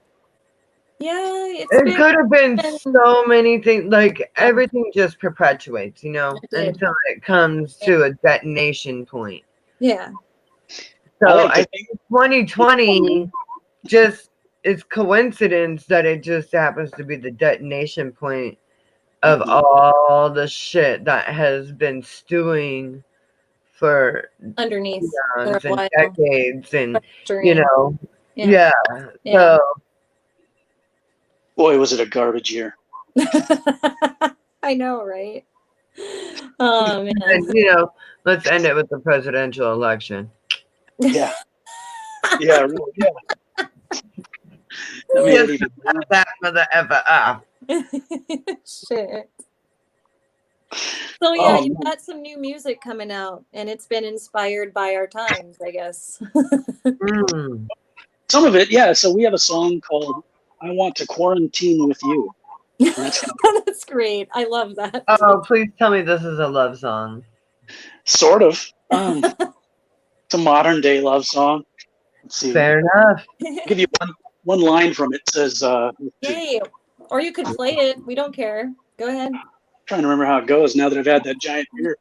Yeah, it could have been so many things. Like everything just perpetuates, you know, until it comes to a detonation point. Yeah. So I think 2020 just is coincidence that it just happens to be the detonation point of all the shit that has been stewing for underneath and decades, and you know, so boy, was it a garbage year. I know, right? Oh man. And you know, let's end it with the presidential election. Yeah. Yeah, really, yeah. That mother ever up. Shit. So yeah, you've got some new music coming out, and it's been inspired by our times, I guess. Some of it, yeah. So we have a song called "I Want to Quarantine with You." That's great. I love that. Oh, please tell me this is a love song. Sort of. It's a modern day love song. Let's see. Fair enough. I'll give you one line from it. It says, "Yay!" Or you could play it. We don't care. Go ahead. I'm trying to remember how it goes now that I've had that giant beer.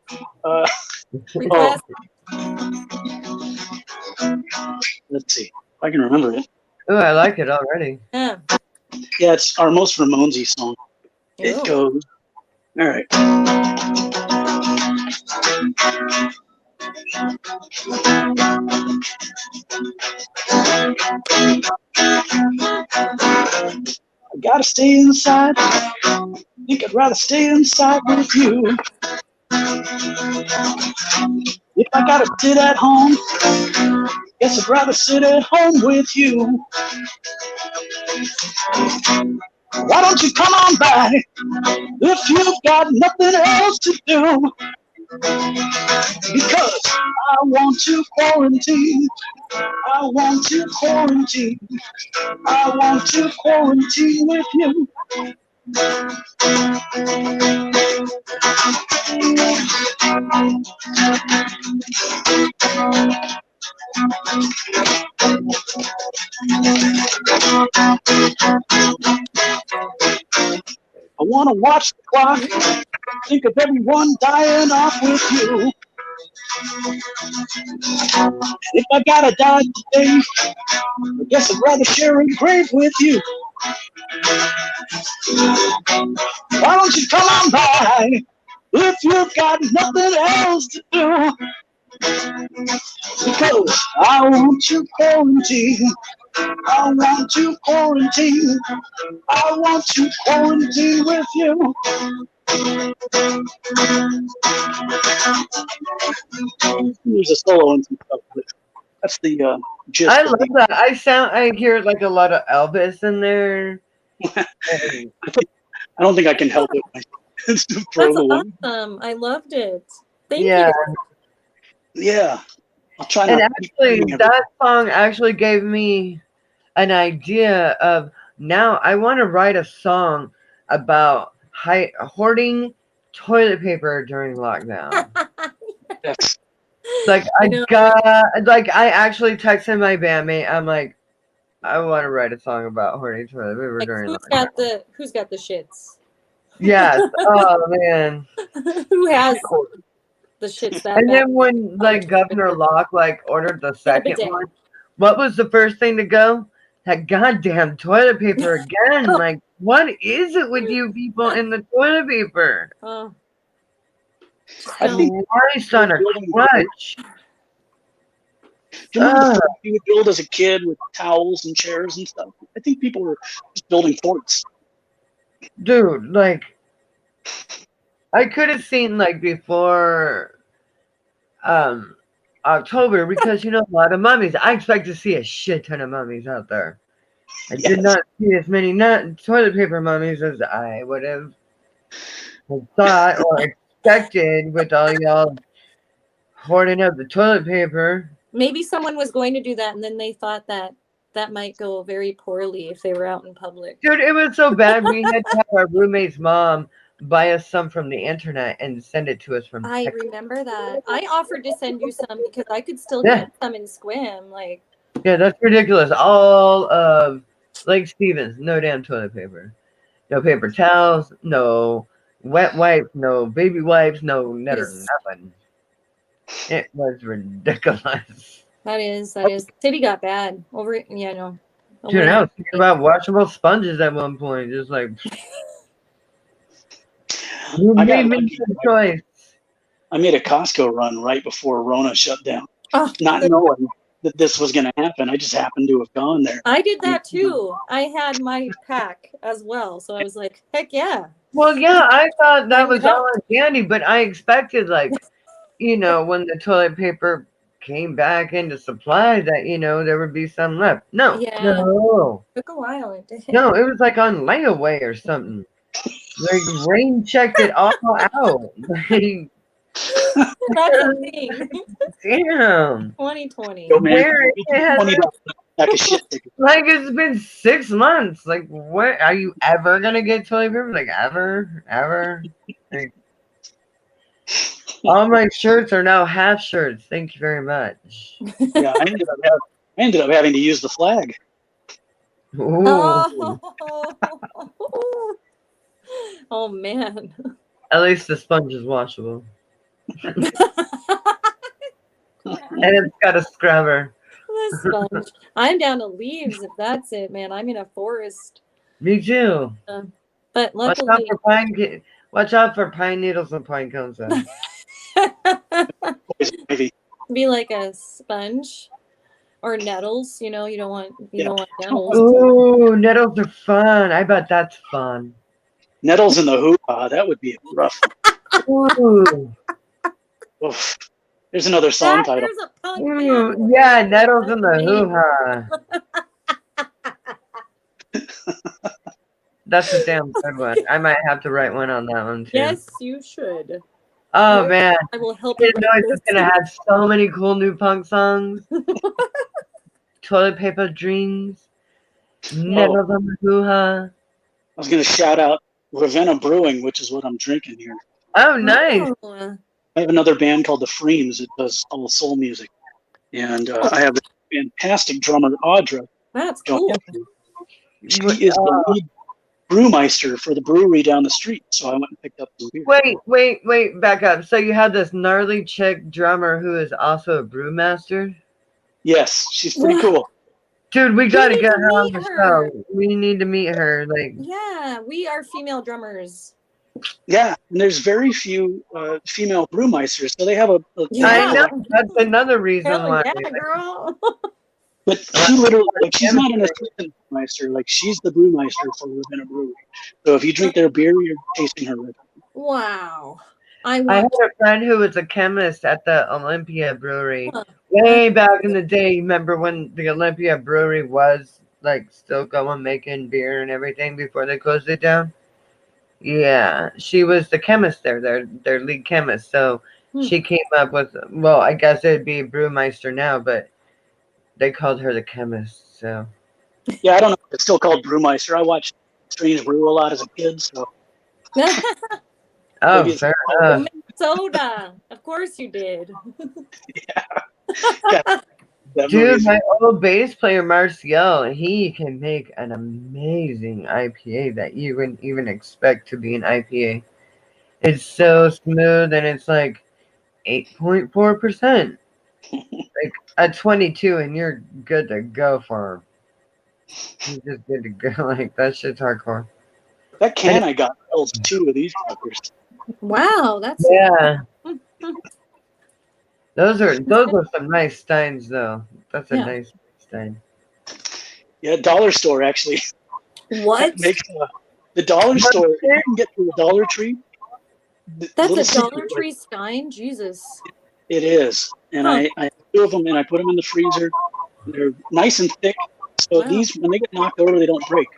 Let's see if I can remember it. Oh, I like it already. Yeah. Yeah, it's our most Ramonesy song. It goes. All right. I gotta stay inside. Think I'd rather stay inside with you. If I gotta sit at home, guess I'd rather sit at home with you. Why don't you come on by if you've got nothing else to do? Because I want to quarantine. I want to quarantine. I want to quarantine with you. I want to watch the clock, think of everyone dying off with you. If I gotta die today, I guess I'd rather share a grave with you. Why don't you come on by if you've got nothing else to do? Because I want to quarantine. I want to quarantine. I want to quarantine with you. There's a solo and some stuff, but that's the gist I of love the. that. I hear like a lot of Elvis in there. And I don't think I can help it. It's to throw That's the one. awesome. I loved it. Thank yeah, you. Yeah, I'll try and not to keep actually, reading that song actually gave me an idea of now I want to write a song about hoarding toilet paper during lockdown. That's Like I know. I actually texted my bandmate. I'm like, I want to write a song about hoarding toilet paper Like, during who's lockdown. got the shits? Yes. Oh man. Who has the shits that And bad? then when like Governor Locke like ordered the Get a second bidet. one, what was the first thing to go? That goddamn toilet paper again. Like, what is it with you people in the toilet paper? Oh, I think Christ on a building. crutch. Do you remember the forts you would build as a kid with towels and chairs and stuff? I think people were just building forts. Dude, like, I could have seen like before October because a lot of mummies. I expect to see a shit ton of mummies out there. I did not see as many toilet paper mummies as I would have thought or expected with all y'all hoarding up the toilet paper. maybe someone was going to do that, and then they thought that that might go very poorly if they were out in public. Dude, it was so bad we had to have our roommate's mom buy us some from the internet and send it to us from I Texas. remember that. I offered to send you some because I could still Yeah. get some in Squim. Like, Yeah, that's ridiculous. All of Lake Stevens, no damn toilet paper. No paper towels, no wet wipes, no baby wipes, no nothing. It was ridiculous. that is. City got bad over. Yeah, no. Dude, I was thinking about washable sponges at one point. Just like, you I got made me lucky. the choice. I made a Costco run right before Rona shut down, Oh, not knowing that this was going to happen. I just happened to have gone there. I did that too. I had my pack as well, so I was like, heck yeah. Well, yeah, I thought that I'm was out. all dandy, but I expected, like, when the toilet paper came back into supply, that, there would be some left. No, Yeah. no. Took a while. It did. No, it was like on layaway or something. Like rain checked it all out. Like, That's the thing. damn. 2020. Yo, man, Where it has $20 pack of shit ticket. like it's been 6 months. Like, what are you ever gonna get toilet paper? Like ever? Like, all my shirts are now half shirts. Thank you very much. Yeah, I ended up having to use the flag. Ooh. Oh man. At least the sponge is washable. And it's got a scrubber. The sponge. I'm down to leaves if that's it, man. I'm in a forest. Me too. But Watch out luckily, for watch out for pine needles and pine cones. Maybe. be like a sponge or nettles. You don't want nettles. Ooh, nettles are fun. I bet that's fun. Nettles in the hoo-ha, that would be rough. Ooh. Oof. There's another song title. There's a punk Ooh, band. yeah, nettles in the hoo-ha. That's a damn good one. I might have to write one on that one too. Yes, you should. Oh man, I will help you. Illinois is gonna have so many cool new punk songs. Toilet paper dreams. Nettles in the hoo-ha. I was going to shout out Ravenna Brewing, which is what I'm drinking here. Oh, nice. Oh, I have another band called the Freems that does all soul music. And I have a fantastic drummer, Audra. that's cool. She is the lead brewmeister for the brewery down the street. So I went and picked up some beer. Wait, back up. So you have this gnarly chick drummer who is also a brewmaster? Yes, she's pretty cool. Dude, we gotta need get to her on meet the her. show. We need to meet her. Like, Yeah, we are female drummers. Yeah, and there's very few female brewmeisters. So they have a Yeah. I know that's another reason Hell why. yeah, girl. But she literally, like, she's not an assistant brewmeister. Like, she's the brewmeister for Ravenna Brewery. So if you drink their beer, you're tasting her. Wow. I I had want a friend who was a chemist at the Olympia Brewery to. way back in the day. Remember when the Olympia Brewery was like still going making beer and everything before they closed it down? Yeah, she was the chemist there, their lead chemist. So she came up with, well, I guess it'd be brewmeister now, but they called her the chemist. So Yeah, I don't know if it's still called Brewmeister. I watched Strange Brew a lot as a kid, so oh, maybe it's fair enough. Soda. Of course you did. yeah, that Dude, movie. my old bass player Marcial, he can make an amazing IPA that you wouldn't even expect to be an IPA. It's so smooth and it's like 8.4%. Like at 22 and you're good to go for. You're just good to go. Like that shit's hardcore. That And can I got sells 2 of these fuckers. Wow, that's yeah, Mhm. those are some nice steins though. That's a Yeah. nice stein. Yeah, dollar store actually What? makes the dollar store. If you can get to the Dollar Tree, the That's little a Dollar secret, Tree stein? Jesus. it is. And Huh. I have 2 of them, and I put them in the freezer. They're nice and thick, so Wow. these when they get knocked over, they don't break.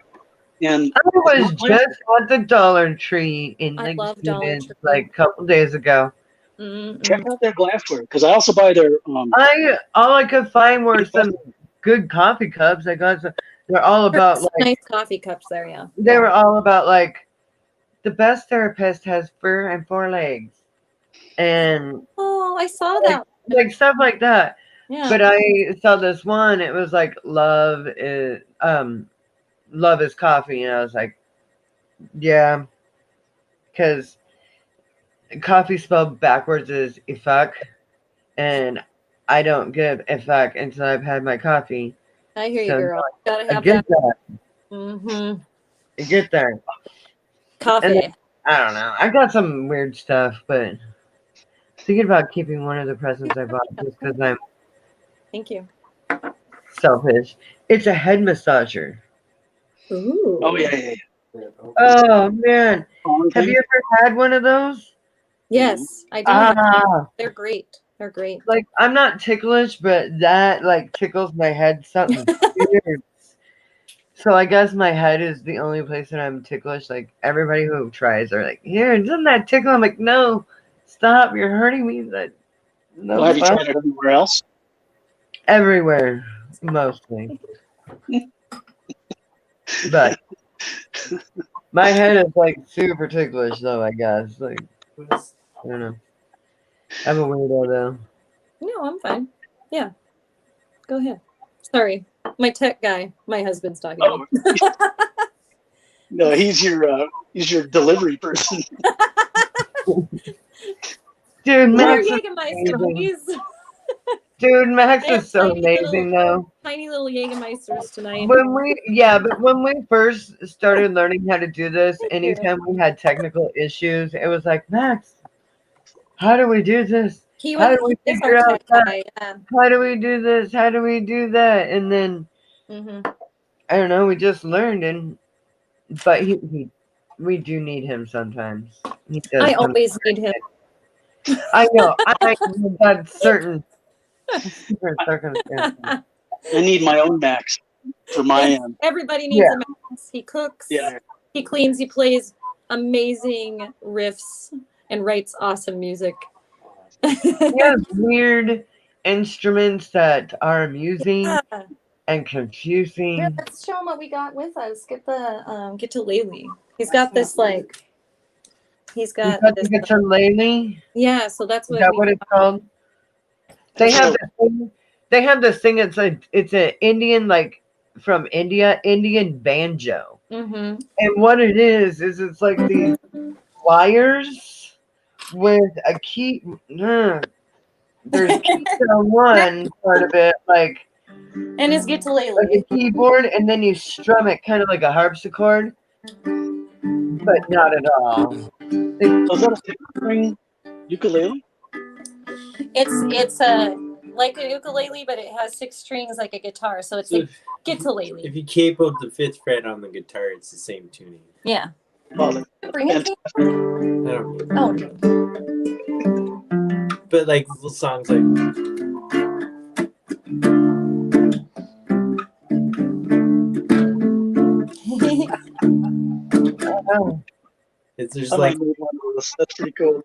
And I it's was not plastic. just at the Dollar Tree in I Lake love Dollar Stevens Tree. like a couple days ago. Check out their glassware because I also buy their. All I could find were some good coffee cups. I got some. They're all about Some like nice coffee cups there, yeah. they were all about like the best therapist has fur and 4 legs, and Oh, I saw like, that. like stuff like that. Yeah. But I saw this one. It was like love is coffee, and I was like, yeah, because coffee spelled backwards is ifak, and I don't give ifak until I've had my coffee. I hear you, So girl. Gotta I have get that. that. Mm-hmm. I get that. Coffee. And then, I don't know. I got some weird stuff, but thinking about keeping one of the presents I bought just because I'm Thank you. selfish. It's a head massager. Ooh. Oh yeah. Oh man, Long have thing. you ever had one of those? Yes, I do. Have Ah, They're great. They're great. like I'm not ticklish, but that like tickles my head something weird. So I guess my head is the only place that I'm ticklish. Like everybody who tries are like, here, doesn't that tickle? I'm like, no, stop, you're hurting me. That no Well, have you fun. tried it everywhere else? Everywhere, mostly. But my head is like super ticklish though, I guess. Like I don't know. I'm a weirdo though. No, I'm fine. Yeah. Go ahead. Sorry. My tech guy, my husband's talking to me. Oh, no, he's your delivery person. Dude, More Max is Jägermeister, amazing. please. Dude, Max I have is so amazing though. tiny little Jägermeisters tonight. But when we first started learning how to do this, anytime we had technical issues, it was like, Max, how do we do this? How do we He's figure our out tech that? guy. Yeah. How do we do this? How do we do that? And then I don't know, we just learned but we do need him sometimes. He does I come. always need him. I know that's certain circumstances. I need my own Max for my Yes, end. everybody needs a Max. He cooks. Yeah. He cleans. He plays amazing riffs and writes awesome music. He has weird instruments that are amusing and confusing. Here, let's show him what we got with us. Get to Laylee. He's got this like. He's got this. The ukulele. Yeah, so that's Is what. that what it's called? They have this thing. They have this thing. It's an Indian like from India, Indian banjo. Mm-hmm. And what it is it's like these wires with a key. There's keys on one part of it, like And his like Laylee. a keyboard, and then you strum it kind of like a harpsichord, but not at all. Was that a six-string ukulele? It's a like a ukulele, but it has 6 strings like a guitar. So it's like guitar-lele. If you capo the 5th fret on the guitar, it's the same tuning. Yeah. Well, Bring it. I don't know. Oh, okay. But like songs like Oh, it's just I like might need one of those. That's pretty cool.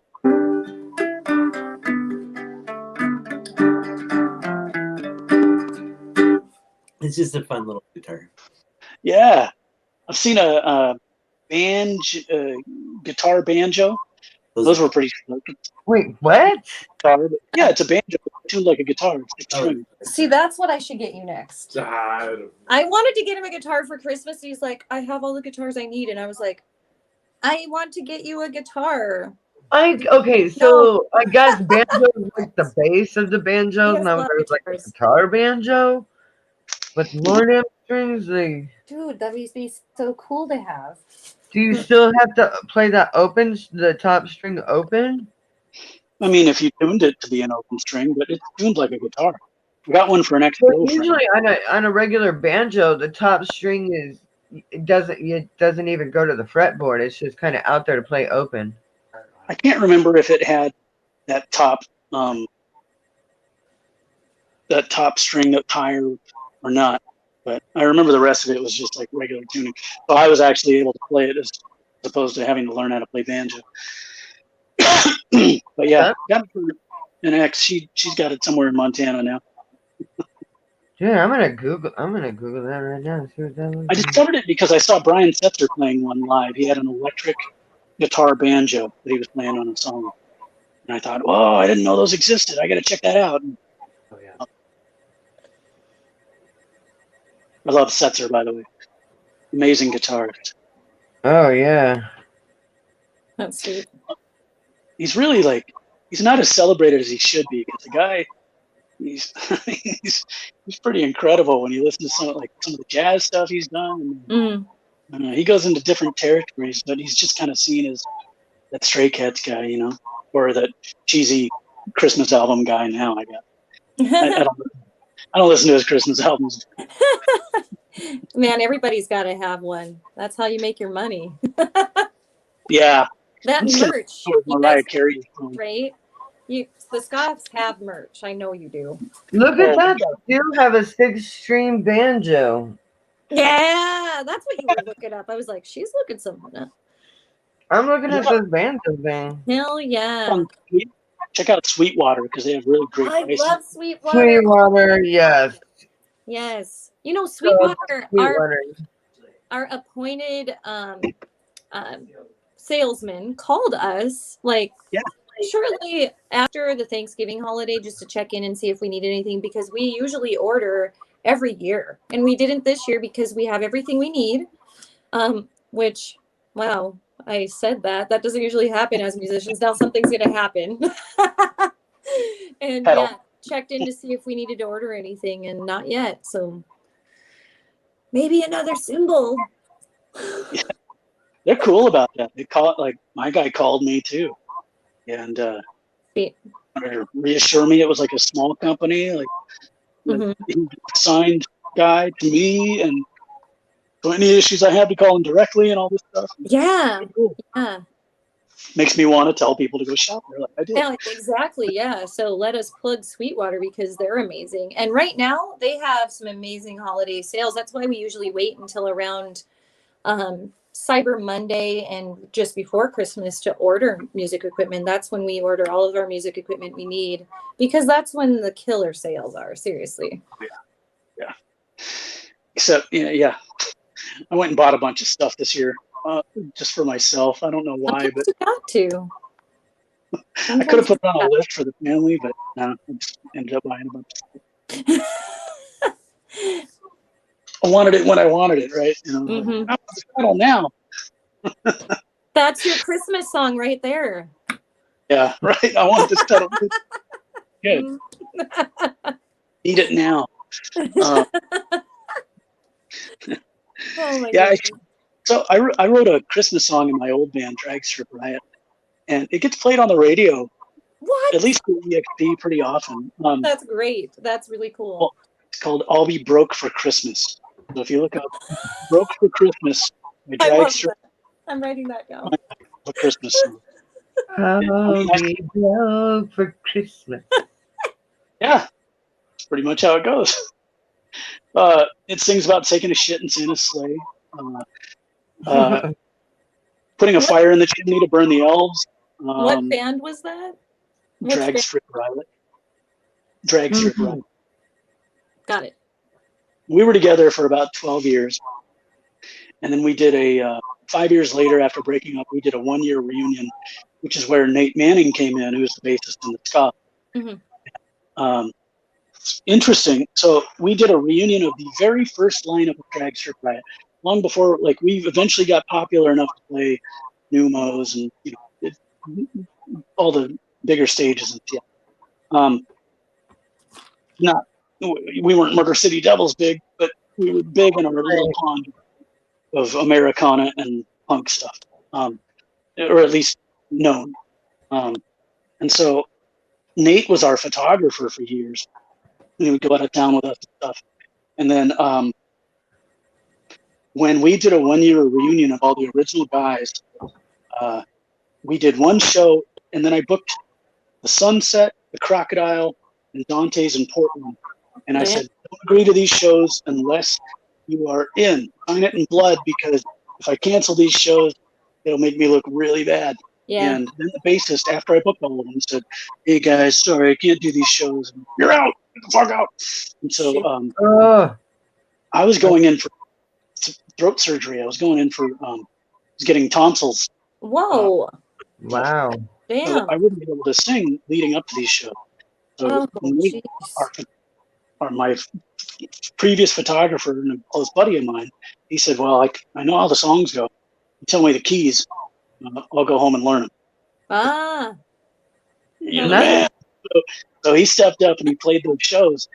it's just a fun little guitar. Yeah, I've seen a guitar banjo. Those were pretty fun. wait, what? Yeah, it's a banjo tuned like a guitar. It's like string. See, that's what I should get you next. I don't know. I wanted to get him a guitar for Christmas. He's like, I have all the guitars I need. And I was like, I want to get you a guitar. Okay, so I guess banjo is like the base of the banjos, He and has I a was lot of like a guitars. guitar banjo. But more damn strings, like, Dude, that would be so cool to have. do you still have to play that open, the top string open? I mean, if you tuned it to be an open string, but it's tuned like a guitar. I got one for an But ex-girlfriend. usually on a regular banjo, the top string doesn't even go to the fretboard. It's just kind of out there to play open. I can't remember if it had that top string up higher or not, but I remember the rest of it was just like regular tuning. So I was actually able to play it as opposed to having to learn how to play banjo. But yeah, got it for an ex. She's got it somewhere in Montana now. Yeah, I'm gonna Google that right now. See what that looks I like. discovered it because I saw Brian Setzer playing one live. He had an electric guitar banjo that he was playing on a song. And I thought, whoa, I didn't know those existed. I got to check that out. Oh yeah. I love Setzer, by the way. Amazing guitarist. Oh yeah. That's sweet. He's really like, he's not as celebrated as he should be because the guy, he's he's pretty incredible when you listen to some of the jazz stuff he's done. Mm. I don't know, he goes into different territories, but he's just kind of seen as that Stray Cats guy, you know, or that cheesy Christmas album guy now. I guess I don't listen to his Christmas albums. Man, everybody's got to have one. That's how you make your money. Yeah, That I'm gonna merch, go with you Mariah guys, Carey. right? The Scots have merch. I know you do. Look at Oh, that. They do have a 6-string banjo. Yeah, that's what you were looking up. I was like, she's looking something up. I'm looking at this banjo thing. Hell yeah. Check out Sweetwater because they have really great I prices. love Sweetwater. Sweetwater, yes. Yes. You know, Sweetwater, Sweetwater. our appointed salesman called us like shortly after the Thanksgiving holiday just to check in and see if we needed anything because we usually order every year and we didn't this year because we have everything we need. Which, wow, I said that doesn't usually happen as musicians. Now something's going to happen. And yeah, checked in to see if we needed to order anything and not yet. So maybe another cymbal. Yeah. They're cool about that. They call it like my guy called me too, and reassure me it was like a small company, like he signed guy to me, and so any issues I had to call him directly and all this stuff. Yeah, cool. Yeah. Makes me want to tell people to go shop there, like I did. Yeah, exactly. Yeah. So let us plug Sweetwater because they're amazing. And right now they have some amazing holiday sales. That's why we usually wait until around Cyber Monday and just before Christmas to order music equipment. That's when we order all of our music equipment we need because that's when the killer sales are. Seriously. Yeah. Except, yeah. I went and bought a bunch of stuff this year just for myself. I don't know why, but you got to. I could have put it on a list for the family, but no, I just ended up buying a bunch of stuff. I wanted it when I wanted it, right? You know, I settle now. That's your Christmas song right there. Yeah, right. I want to settle. Good. Need it now. Oh my yeah. God. I wrote a Christmas song in my old band, Dragster Riot, and it gets played on the radio. What? At least the EXP pretty often. That's great. That's really cool. Well, it's called "I'll Be Broke for Christmas." So if you look up "Broke for Christmas" by Dragster, I'm writing that down. A Christmas song. I'll be broke for Christmas. Yeah, that's pretty much how it goes. It sings about taking a shit in Santa's sleigh, putting a fire in the chimney to burn the elves. What band was that? Which Drag band? Strip Riot. Drag Strip Riot. Got it. We were together for about 12 years. And then we did 5 years later, after breaking up, we did a 1-year reunion, which is where Nate Manning came in, who was the bassist in the ska. Mm-hmm. Interesting. So we did a reunion of the very first lineup of Drag Strip Riot, long before, like, we eventually got popular enough to play Numos and, you know, all the bigger stages and stuff. We weren't Murder City Devils big, but we were big in our little pond of Americana and punk stuff, or at least known. And so Nate was our photographer for years. And he would go out of town with us and stuff. And then when we did a 1-year reunion of all the original guys, we did one show, and then I booked the Sunset, the Crocodile, and Dante's in Portland. And I said, don't agree to these shows unless you are in. Sign it in blood, because if I cancel these shows, it'll make me look really bad. Yeah. And then the bassist, after I booked all of them, said, hey guys, sorry, I can't do these shows. You're out. Get the fuck out. And so I was going in for throat surgery. I was going in for getting tonsils. Whoa. Wow. Damn. So I wouldn't be able to sing leading up to these shows. So Nate, my previous photographer and a close buddy of mine, he said, well, I know how the songs go. You tell me the keys, I'll go home and learn them. Ah. You're the man. So he stepped up and he played those shows.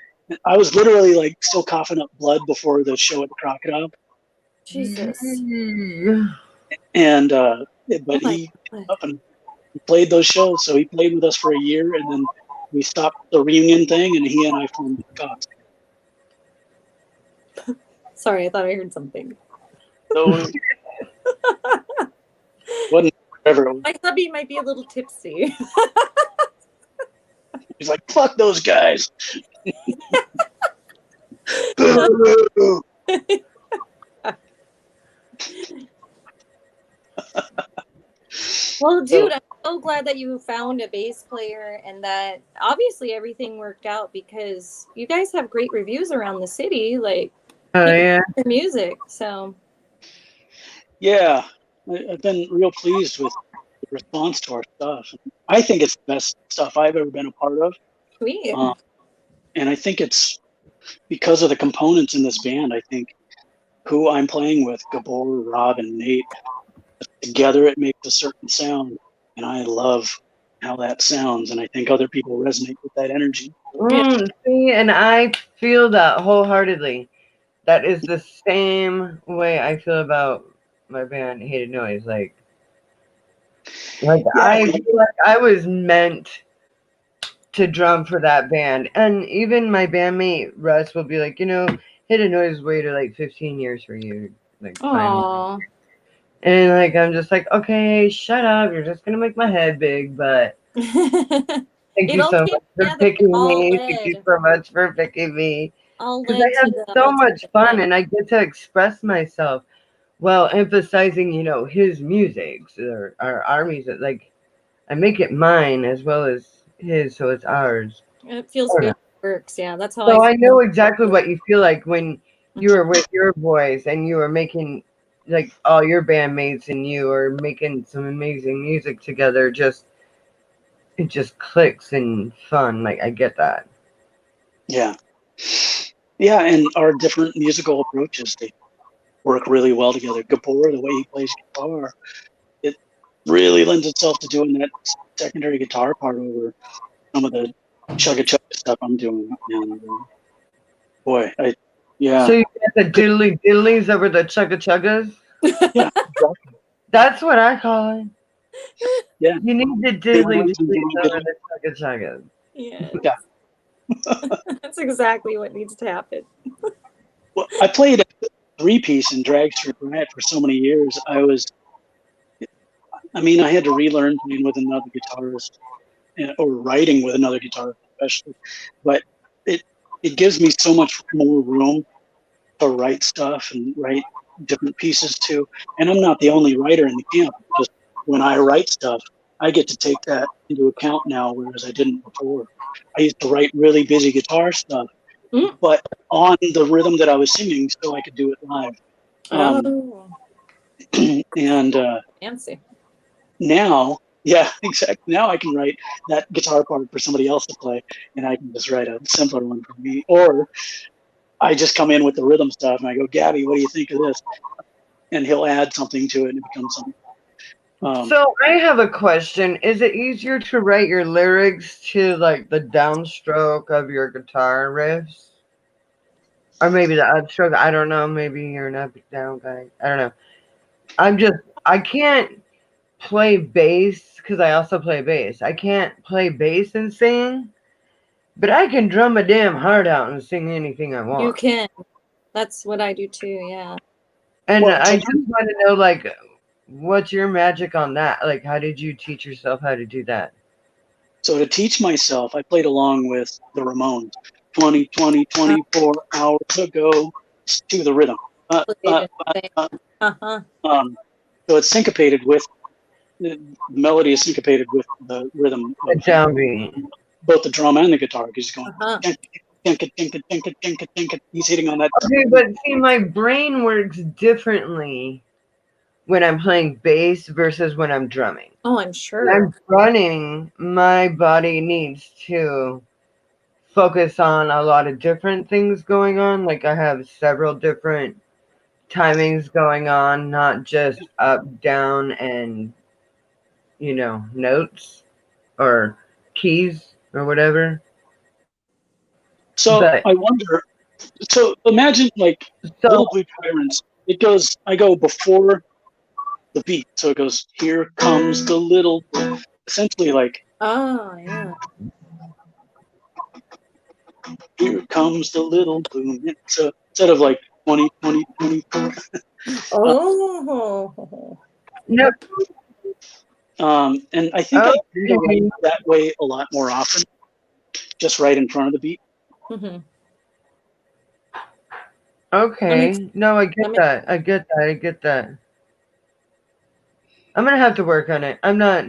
I was literally like still coughing up blood before the show at the Crocodile. Jesus. And but he up and he played those shows. So he played with us for a year, and then we stopped the reunion thing, and he and I formed Gods. Sorry, I thought I heard something. So wasn't whatever. My hubby might be a little tipsy. He's like, fuck those guys. Well, dude, I'm so glad that you found a bass player and that obviously everything worked out, because you guys have great reviews around the city, like yeah. your music. So Yeah, I've been real pleased with the response to our stuff. I think it's the best stuff I've ever been a part of. sweet. And I think it's because of the components in this band. I think who I'm playing with, Gabor, Rob, and Nate, together it makes a certain sound, and I love how that sounds, and I think other people resonate with that energy. See, and I feel that wholeheartedly. That is the same way I feel about my band Hated Noise. Like I feel like I was meant to drum for that band. And even my bandmate Russ will be like, Hated Noise waited like 15 years for you. Like, Aww. and like I'm just like, okay, shut up. You're just gonna make my head big, but thank you so much for picking me. Thank you so much for picking me. Because I have so much fun and I get to express myself while emphasizing, his music or our music. Like I make it mine as well as his, so it's ours. It feels good. It works. Yeah, that's how so I know exactly what you feel like when you are with your boys and you are making like all your bandmates and you are making some amazing music together. It just clicks and fun. Like I get that. Yeah, and our different musical approaches, they work really well together. Gabor, the way he plays guitar, it really lends itself to doing that secondary guitar part over some of the chugga stuff I'm doing. And boy, So you get the diddly diddlies over the chugga chuggas? Yeah, exactly. That's what I call it. Yeah. You need the diddly diddlies over the chugga chuggas. Yeah. That's exactly what needs to happen. Well, I played a 3-piece in Drag Strip Riot for so many years. I was I mean, I had to relearn playing with another guitarist or writing with another guitarist, especially. But it gives me so much more room to write stuff and write different pieces too. And I'm not the only writer in the camp. Just when I write stuff, I get to take that into account now, whereas I didn't before. I used to write really busy guitar stuff, but on the rhythm that I was singing, so I could do it live. Oh, And fancy. now, yeah, exactly. Now I can write that guitar part for somebody else to play, and I can just write a simpler one for me. Or I just come in with the rhythm stuff, and I go, Gabby, what do you think of this? And he'll add something to it, and it becomes something. So I have a question. Is it easier to write your lyrics to like the downstroke of your guitar riffs? Or maybe the upstroke? I don't know. Maybe you're an up down guy. I don't know. I can't play bass because I also play bass. I can't play bass and sing, but I can drum a damn heart out and sing anything I want. You can. That's what I do too. Yeah. And Well, I just want to know, like, what's your magic on that? Like, how did you teach yourself how to do that? So to teach myself, I played along with the Ramones 24 hours ago to the rhythm. Uh-huh. So it's syncopated with the melody is syncopated with the rhythm of Downbeat. both the drum and the guitar because he's going he's hitting on that. Okay, but see, my brain works differently when I'm playing bass versus when I'm drumming. Oh, I'm sure. When I'm running, my body needs to focus on a lot of different things going on. Like I have several different timings going on, not just up, down, and notes or keys or whatever. So But I wonder. So imagine like Little Blue Tyrants. I go before the beat. So it goes, here comes the little. Essentially, like. Oh yeah. Here comes the little blue. So instead of like 20, 20, 24. Oh. Nope. And I think I tend to write that way a lot more often, just right in front of the beat. Mm-hmm. Okay. No, I get that. I get that. I'm gonna have to work on it. I'm not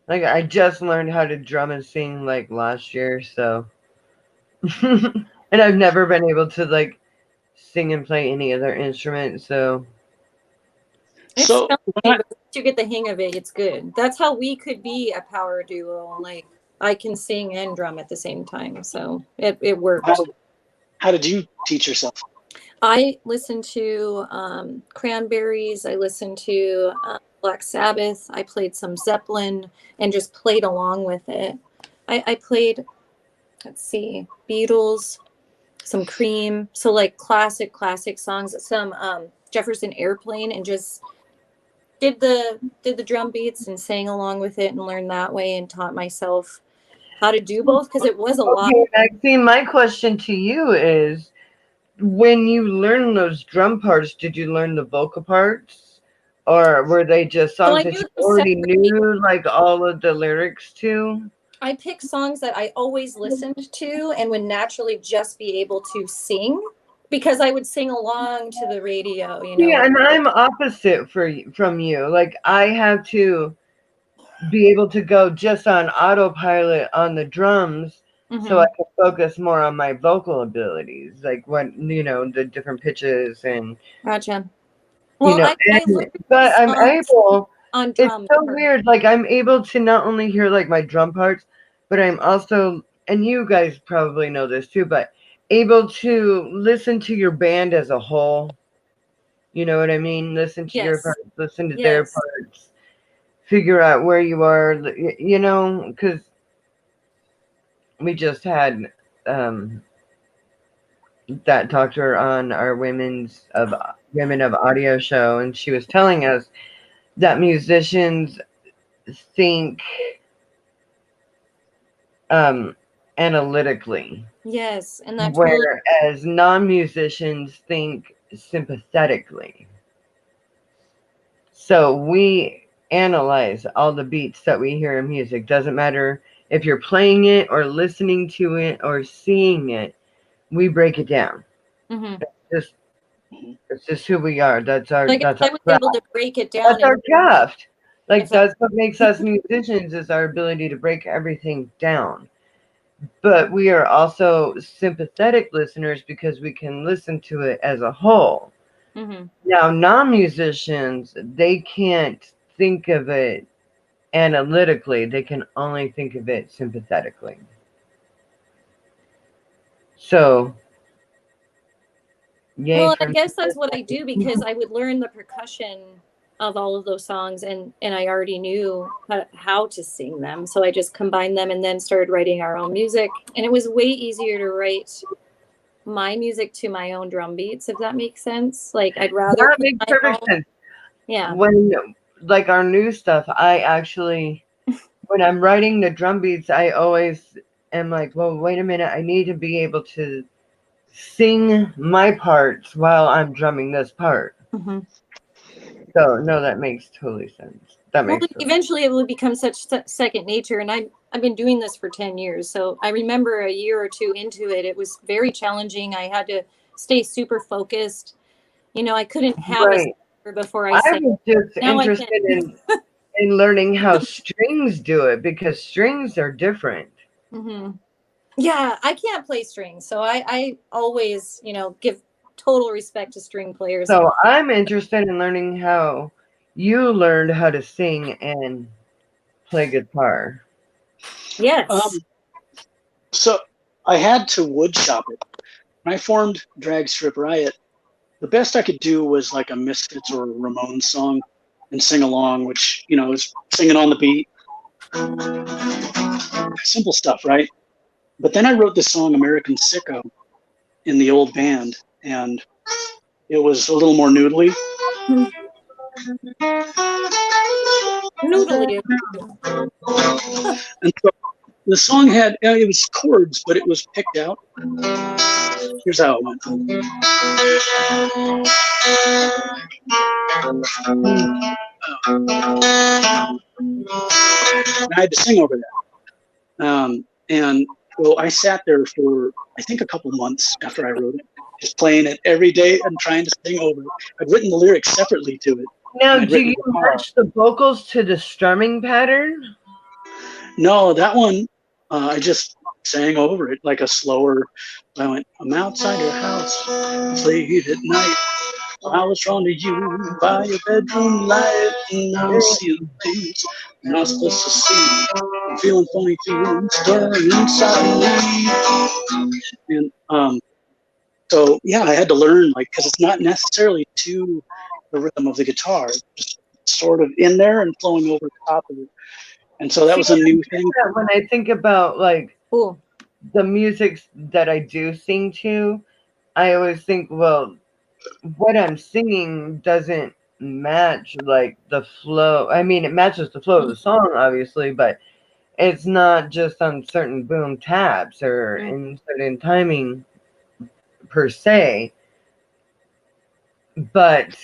like I just learned how to drum and sing like last year, so and I've never been able to like sing and play any other instrument, so So once you get the hang of it, it's good. That's how we could be a power duo. Like I can sing and drum at the same time, so it worked. How did you teach yourself? I listened to Cranberries. I listened to Black Sabbath. I played some Zeppelin and just played along with it. I played, let's see, Beatles, some Cream, so like classic songs, some Jefferson Airplane, and just did the drum beats and sang along with it and learned that way and taught myself how to do both because it was a lot. Maxine, my question to you is, when you learn those drum parts, did you learn the vocal parts, or were they just songs that you already knew, like all of the lyrics to? I picked songs that I always listened to and would naturally just be able to sing because I would sing along to the radio, Yeah, and I'm opposite from you. Like I have to be able to go just on autopilot on the drums. So I can focus more on my vocal abilities, like the different pitches and. Gotcha. Well, but I'm able. On drum. It's so weird. Like I'm able to not only hear like my drum parts, but I'm also, and you guys probably know this too, but able to listen to your band as a whole. You know what I mean? Listen to your parts, listen to their parts, figure out where you are. Because we just had that doctor on our Women of Audio show, and she was telling us that musicians think analytically. Yes, and that's whereas non-musicians think sympathetically. So we analyze all the beats that we hear in music. Doesn't matter if you're playing it or listening to it or seeing it. We break it down. Mm-hmm. Just it's just who we are. That's our Like that's I our was craft. able to break it down. That's our craft. Like If I- that's what makes us musicians is our ability to break everything down. But we are also sympathetic listeners because we can listen to it as a whole. Mm-hmm. Now, non-musicians, they can't think of it analytically. They can only think of it sympathetically. So, yay Well, for I guess that's what I do because I would learn the percussion of all of those songs and I already knew how to sing them. So I just combined them and then started writing our own music. And it was way easier to write my music to my own drum beats, if that makes sense. Like I'd rather that play makes my perfect own. sense. Yeah. When like our new stuff, I actually when I'm writing the drum beats, I always am like, well, wait a minute, I need to be able to sing my parts while I'm drumming this part. Mm-hmm. So no, that makes totally sense. That Well, makes total eventually it will become such second nature. And I've been doing this for 10 years. So I remember a year or two into it, it was very challenging. I had to stay super focused. You know, I couldn't have a right. singer before I I sang. was just Now I can. interested in learning how strings do it because strings are different. Mm-hmm. Yeah, I can't play strings. So I always, you know, give total respect to string players. So I'm interested in learning how you learned how to sing and play guitar. Yes. So I had to woodshop it. When I formed Drag Strip Riot, the best I could do was like a Misfits or a Ramones song and sing along, which, you know, is singing on the beat. Simple stuff, right? But then I wrote this song, American Sicko, in the old band, and it was a little more noodly. Noodly. And so the song had, it was chords, but it was picked out. Here's how it went. And I had to sing over that. And so I sat there for, I think, a couple months after I wrote it, just playing it every day and trying to sing over it. I'd written the lyrics separately to it. Now, do you match the vocals to the strumming pattern? No, that one, I just sang over it like a slower. I went, I'm outside your house, it's late at night. I was drawn to you by your bedroom light, and I'm seeing things you're not supposed to see. I'm feeling funny feelings stirring inside me. And so yeah, I had to learn, like, because it's not necessarily to the rhythm of the guitar, just sort of in there and flowing over the top of it. And so that was a new thing. When I think about like Cool. the music that I do sing to, I always think, well, what I'm singing doesn't match like the flow. I mean, it matches the flow of the song, obviously, but it's not just on certain boom taps or in certain timing per se. But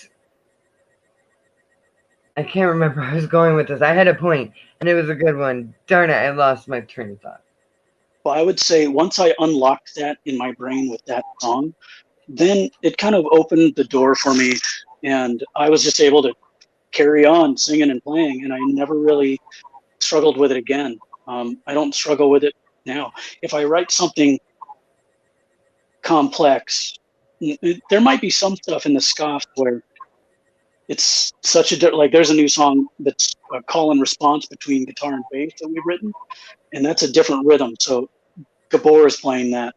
I can't remember where I was going with this. I had a point, and it was a good one. Darn it, I lost my train of thought. Well, I would say once I unlocked that in my brain with that song, then it kind of opened the door for me, and I was just able to carry on singing and playing, and I never really struggled with it again. I don't struggle with it now. If I write something complex, there might be some stuff in the scoff where it's such a like. There's a new song that's a call and response between guitar and bass that we've written, and that's a different rhythm. So Gabor is playing that,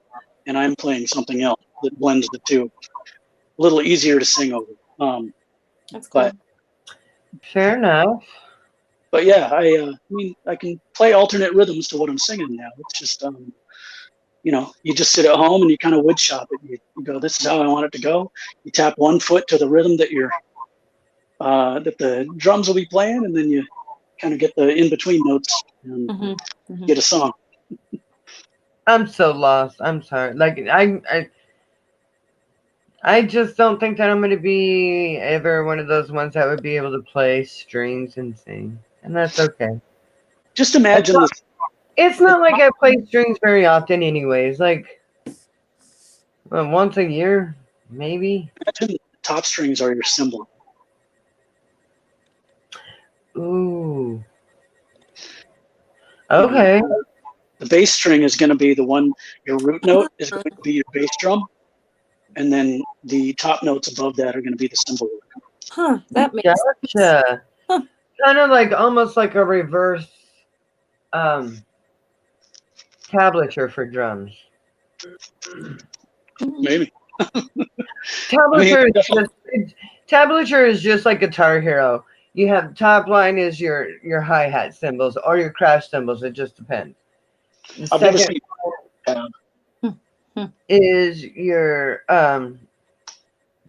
and I'm playing something else that blends the two. A little easier to sing over. That's cool. Fair enough. But yeah, I mean, I can play alternate rhythms to what I'm singing now. It's just, you know, you just sit at home and you kind of wood shop it. You go, this is how I want it to go. You tap one foot to the rhythm that that the drums will be playing, and then you kind of get the in between notes and get a song. I'm so lost. I'm sorry. Like I just don't think that I'm going to be ever one of those ones that would be able to play strings and sing. And that's okay. Just imagine this. It's not like I play strings very often anyways. Like, once a year, maybe. Imagine the top strings are your cymbal. Ooh. Okay. The bass string is going to be the one, your root note is going to be your bass drum. And then the top notes above that are going to be the cymbal. Huh, that makes sense. Gotcha. Huh. Kind of like almost like a reverse tablature for drums. Maybe. Tablature is just like Guitar Hero. You have top line is your hi-hat cymbals or your crash cymbals. It just depends. The I've never second seen is your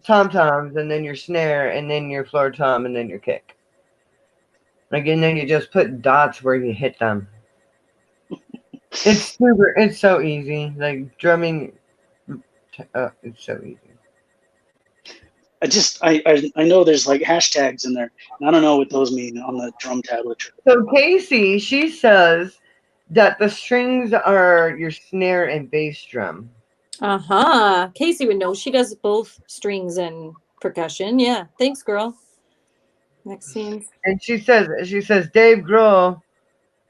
tom-toms, and then your snare, and then your floor tom, and then your kick. Like, and then you just put dots where you hit them. It's so easy. Like, drumming, it's so easy. I know there's like hashtags in there, and I don't know what those mean on the drum tablature. So Casey, she says that the strings are your snare and bass drum. Uh-huh. Casey would know. She does both strings and percussion. Yeah. Thanks, girl. Next scene. And she says Dave Grohl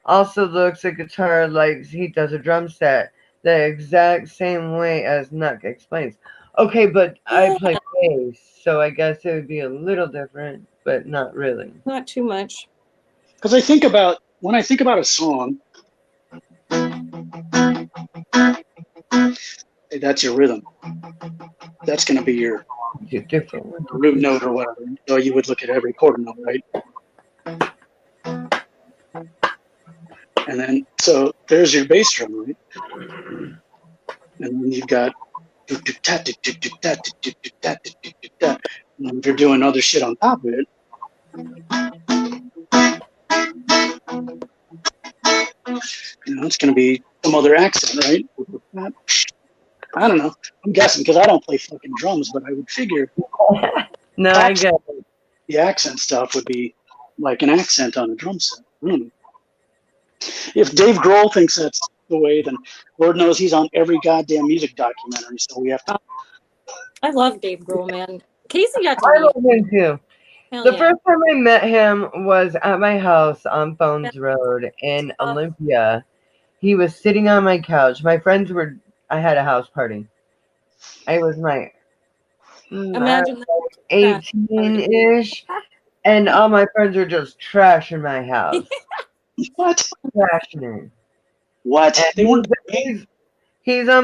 also looks at guitar like he does a drum set the exact same way as Nuck explains. Okay, but I play bass, so I guess it would be a little different, but not really. Not too much. Because when I think about a song, that's your rhythm. That's going to be your different root note or whatever. So you would look at every quarter note, right? And then, so there's your bass drum, right? And then you've got, and then if you're doing other shit on top of it, it's going to be some other accent, right? I don't know. I'm guessing because I don't play fucking drums, but I would figure. No, I get it. The accent stuff would be like an accent on a drum set. If Dave Grohl thinks that's the way, then Lord knows he's on every goddamn music documentary. So we have to. I love Dave Grohl, man. Casey got to I meet love him too. him. The first time I met him was at my house on Phones Road in Olympia. He was sitting on my couch. My friends were. I had a house party. I was like, Imagine 18-ish, and all my friends were just trashing my house. What? Trashing it. What? And They weren't. he's on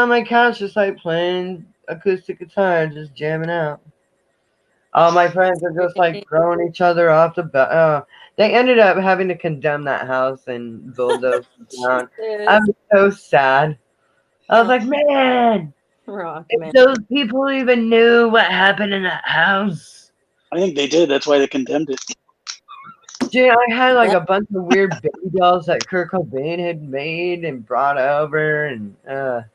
my couch, just like playing acoustic guitar, just jamming out. All my friends are just like throwing each other off the bed. They ended up having to condemn that house and bulldoze it down. I was so sad. I was like, man, if those people even knew what happened in that house. I think they did. That's why they condemned it. Dude, I had like a bunch of weird baby dolls that Kurt Cobain had made and brought over, and God,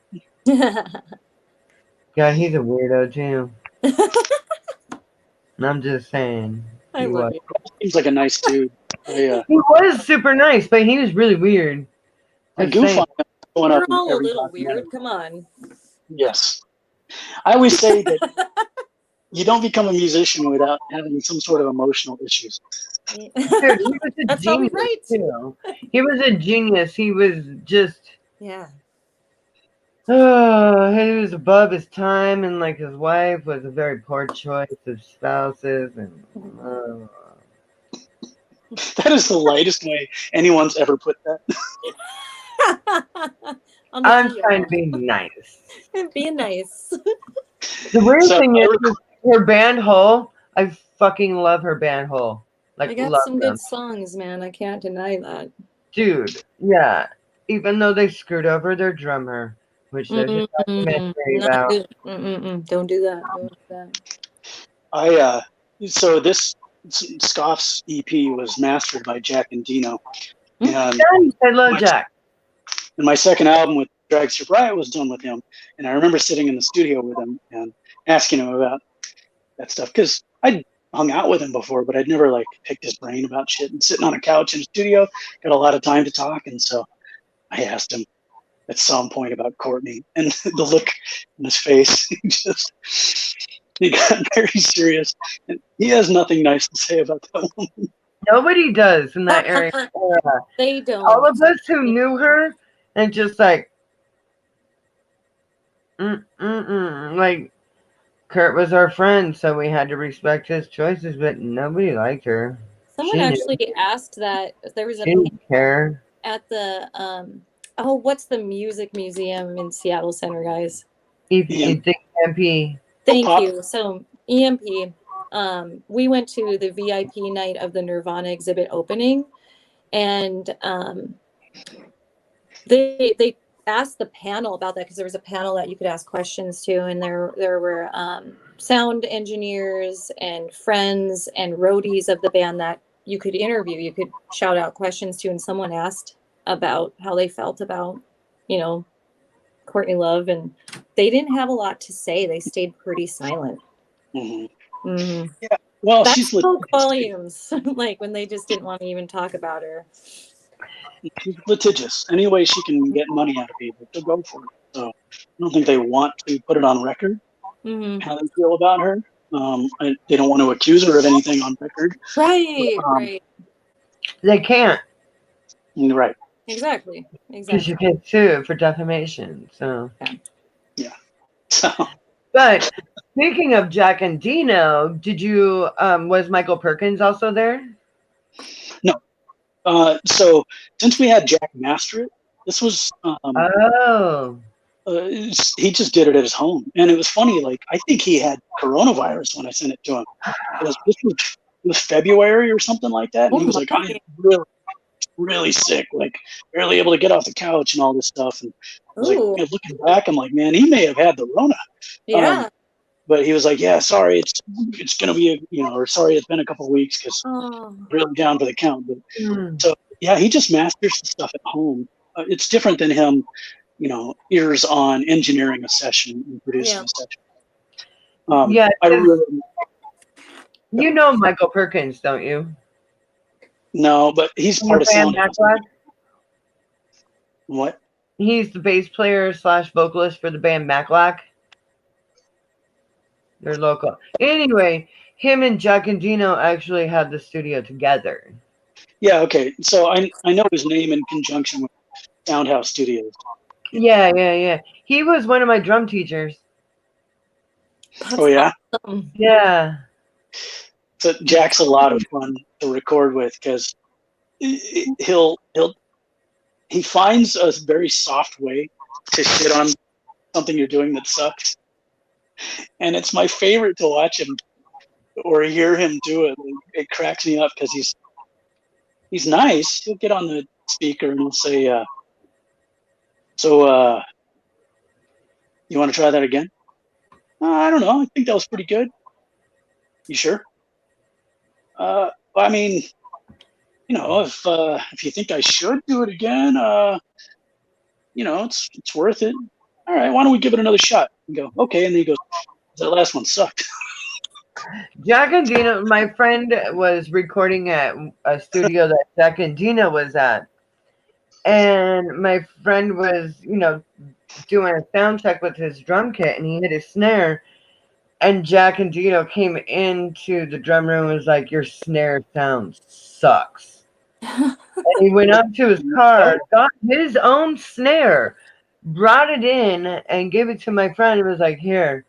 he's a weirdo too. And I'm just saying. I love you. Seems like a nice dude. He was super nice, but he was really weird. I do find that going We're up all a every little documentary. weird. Come on. Yes. I always say that you don't become a musician without having some sort of emotional issues. Dude, he was a That's genius right. too. He was a genius. He was just Yeah. oh, he was above his time, and like his wife was a very poor choice of spouses, and That is the lightest way anyone's ever put that. I'm trying to be nice. Being nice. The weird thing is her band Hole. I fucking love her band Hole. Like, I got love some them. good songs, man. I can't deny that. Dude, yeah. Even though they screwed over their drummer, which there's a documentary about. Don't do that. Don't do that. So this Scoff's EP was mastered by Jack and Dino. And I love Jack. And my second album with Dragster Riot was done with him. And I remember sitting in the studio with him, and asking him about that stuff because I'd hung out with him before, but I'd never like picked his brain about shit. And sitting on a couch in a studio, got a lot of time to talk, and so I asked him at some point about Courtney, and the look in his face, he got very serious, and he has nothing nice to say about that woman. Nobody does in that area. They don't. All of us who knew her and just like, like Kurt was our friend, so we had to respect his choices, but nobody liked her. Someone She actually asked that there was a She didn't care. at the what's the music museum in Seattle Center, guys? The MP. Thank Pop. you. So EMP, we went to the VIP night of the Nirvana exhibit opening, and they asked the panel about that because there was a panel that you could ask questions to, and there were sound engineers and friends and roadies of the band that you could interview, you could shout out questions to, and someone asked about how they felt about, you know, Courtney Love, and they didn't have a lot to say. They stayed pretty silent. Mm-hmm. Mm-hmm. Yeah, well, That she's spoke volumes. Like when they just didn't want to even talk about her. She's litigious. Any way she can get money out of people, she'll go for it. So I don't think they want to put it on record how they feel about her. They don't want to accuse her of anything on record. Right, right. They can't. Right. Exactly. Because you get sued for defamation. So. Yeah. So. But speaking of Jack and Dino, did you was Michael Perkins also there? No. So since we had Jack master it, this was he just did it at his home, and it was funny. Like I think he had coronavirus when I sent it to him. This was February or something like that, and he was like, "I'm really sick, like barely able to get off the couch and all this stuff." And I was like, looking back, I'm like, man, he may have had the Rona. Yeah. But he was like, yeah, sorry, it's gonna be or sorry, it's been a couple of weeks because really down for the count. But so yeah, he just masters the stuff at home. It's different than him, ears on engineering a session and producing a session. Yeah, I really. You know Michael Perkins, don't you? No, but he's part of Sound. What? He's the bass player / vocalist for the band Maclack. They're local. Anyway, him and Jack and Dino actually had the studio together. Yeah, okay. So I know his name in conjunction with Soundhouse Studios. Yeah. He was one of my drum teachers. Oh yeah? Yeah. So Jack's a lot of fun to record with because he finds a very soft way to shit on something you're doing that sucks. And it's my favorite to watch him or hear him do it. It cracks me up because he's nice. He'll get on the speaker and he'll say, so you want to try that again? I don't know. I think that was pretty good. You sure? I mean, if you think I should do it again, it's worth it. All right, why don't we give it another shot? And go, okay. And then he goes, that last one sucked. Jack and Dino, my friend was recording at a studio that Jack and Dino was at. And my friend was, doing a sound check with his drum kit, and he hit his snare. And Jack and Dino came into the drum room and was like, your snare sound sucks. And he went up to his car, got his own snare, brought it in, and gave it to my friend and was like, here,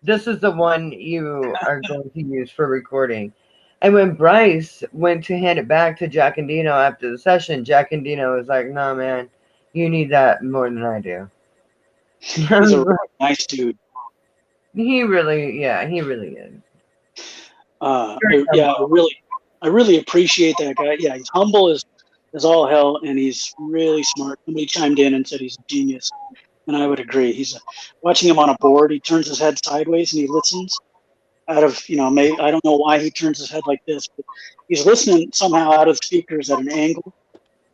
this is the one you are going to use for recording. And when Bryce went to hand it back to Jack and Dino after the session, Jack and Dino was like, no, man, you need that more than I do. He's a really nice dude. He really is. I really appreciate that guy. Yeah, he's humble as all hell, and he's really smart. Somebody chimed in and said he's a genius, and I would agree. Watching him on a board, he turns his head sideways and he listens. Out of maybe I don't know why he turns his head like this, but he's listening somehow out of the speakers at an angle,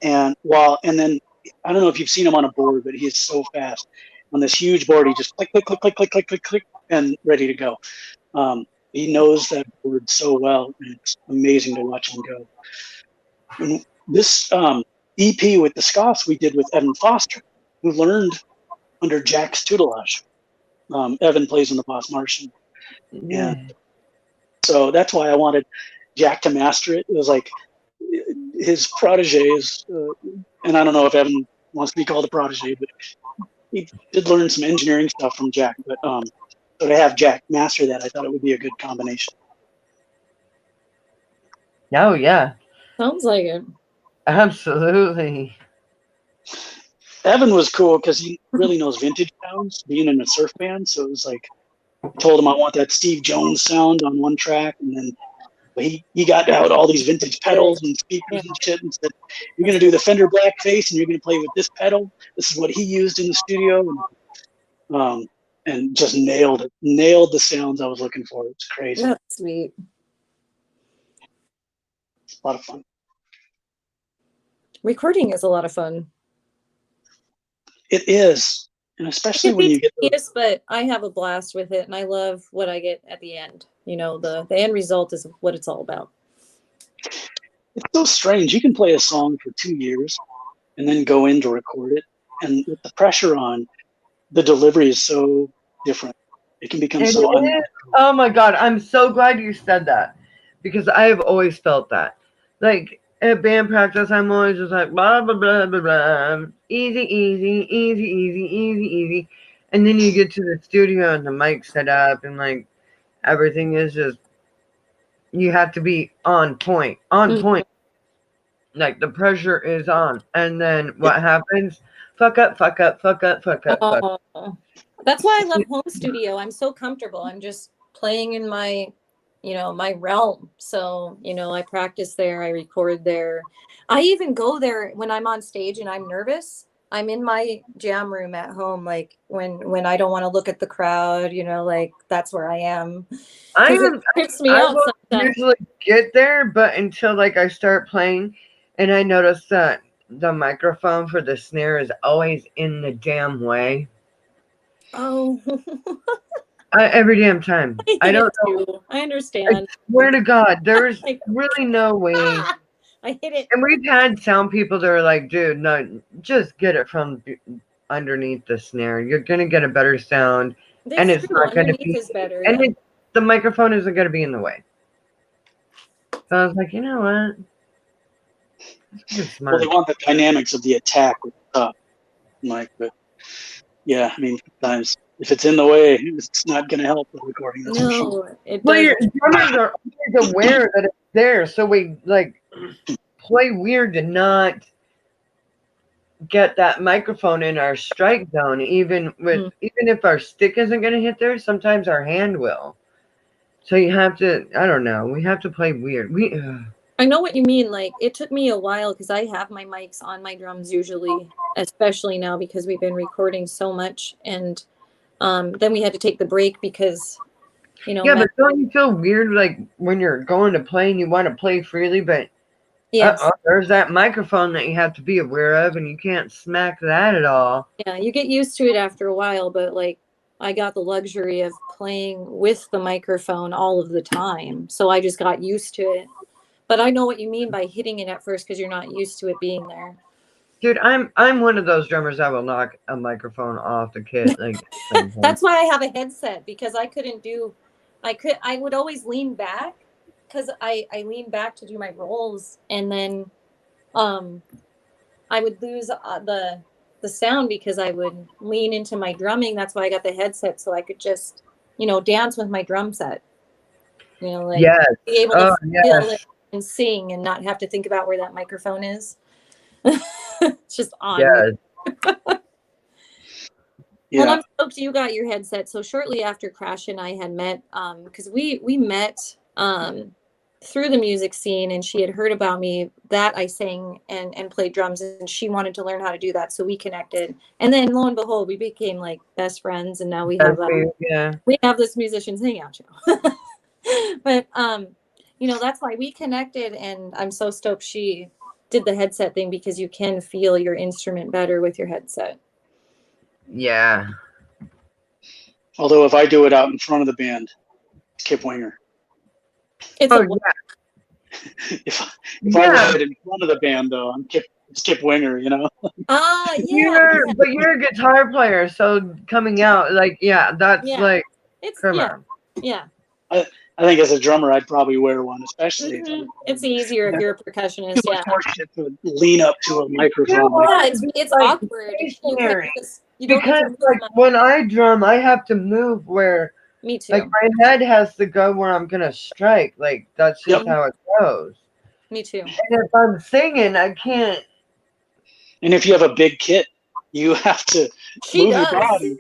and then I don't know if you've seen him on a board, but he is so fast. on this huge board. He just click, click, click, click, click, click, click, click, and ready to go. He knows that board so well, and it's amazing to watch him go. And this EP with the Scots we did with Evan Foster, who learned under Jack's tutelage. Evan plays in the Boss Martian. Yeah. And so that's why I wanted Jack to master it. It was like his protege is, and I don't know if Evan wants to be called a protege, but he did learn some engineering stuff from Jack. But so to have Jack master that, I thought it would be a good combination. Oh yeah, Sounds like it. absolutely. Evan was cool because he really knows vintage sounds, being in a surf band. So it was like, I told him I want that Steve Jones sound on one track, and then he got out all these vintage pedals and speakers and shit, and said, "You're gonna do the Fender Blackface, and you're gonna play with this pedal. This is what he used in the studio," and just nailed it. Nailed the sounds I was looking for. It's crazy. That's sweet. It's a lot of fun. Recording is a lot of fun. It is, and especially when you get tedious, but I have a blast with it, and I love what I get at the end. You know, the end result is what it's all about. It's so strange. You can play a song for 2 years and then go in to record it, and with the pressure on, the delivery is so different. It can become so. Oh my God, I'm so glad you said that, because I have always felt that. Like at band practice, I'm always just like blah blah blah blah blah, easy, easy, easy, easy, easy, easy, and then you get to the studio and the mic set up and like everything is just, you have to be on point, like the pressure is on, and then what happens? Fuck up, fuck up, fuck up, fuck up, fuck up. That's why I love home studio. I'm so comfortable. I'm just playing in my, you know, my realm. So, you know, I practice there, I record there. I even go there when I'm on stage and I'm nervous. I'm in my jam room at home, like when I don't want to look at the crowd, you know, like that's where I am. I It trips me I out will sometimes. usually get there, but until like I start playing, and I notice that the microphone for the snare is always in the damn way. Oh, Every damn time. I don't know. too. I I understand. swear to God, there's really no way. I hit it. And we've had sound people that are like, dude, no, just get it from underneath the snare. You're gonna get a better sound, and That's it's true. not gonna Underneath be, is better. and Yeah. the microphone isn't gonna be in the way. So I was like, you know what? That's smart. Well, they want the dynamics of the attack with the top mic, but yeah, I mean, sometimes if it's in the way, it's not going to help the recording. That's for sure. No, it Well, your doesn't. drummers are always aware that it's there, so we like play weird to not get that microphone in our strike zone. Even if our stick isn't going to hit there, sometimes our hand will. So you have to. I don't know. We have to play weird. I know what you mean. Like it took me a while because I have my mics on my drums usually, especially now because we've been recording so much, and then we had to take the break because, you know. Yeah, but don't you feel weird like when you're going to play and you want to play freely, but yes, there's that microphone that you have to be aware of, and you can't smack that at all. yeah, you get used to it after a while, but like I got the luxury of playing with the microphone all of the time, so I just got used to it. But I know what you mean by hitting it at first because you're not used to it being there. Dude, I'm one of those drummers that will knock a microphone off the kit. Like that's why I have a headset, because I would always lean back because I lean back to do my rolls, and then I would lose the sound because I would lean into my drumming. That's why I got the headset, so I could just, you know, dance with my drum set. You know, like be able to feel it and sing and not have to think about where that microphone is. It's just on. Yeah. Well, I'm stoked you got your headset. So shortly after Crash and I had met, because we met through the music scene, and she had heard about me that I sang and played drums, and she wanted to learn how to do that. So we connected, and then lo and behold, we became like best friends, and now we have we have this musicians hangout show. But you know, that's why we connected, and I'm so stoked she did the headset thing because you can feel your instrument better with your headset. Yeah. Although if I do it out in front of the band, it's Kip Winger. It's Oh a If I yeah. write it in front of the band, though, it's Kip Winger, you know? yeah. But you're a guitar player, so coming out like that's Yeah. like It's come yeah. on. Yeah. I think as a drummer, I'd probably wear one, especially if I'm It's easier if you're a percussionist. too Yeah. much more shit to lean up to a microphone. Yeah, it's like awkward. stationary. You don't Because get to move like much. when I drum, I have to move where Me too. like my head has to go where I'm gonna strike. Like that's just Yep. how it goes. Me too. And if I'm singing, I can't. And if you have a big kit, you have to She move your does. body.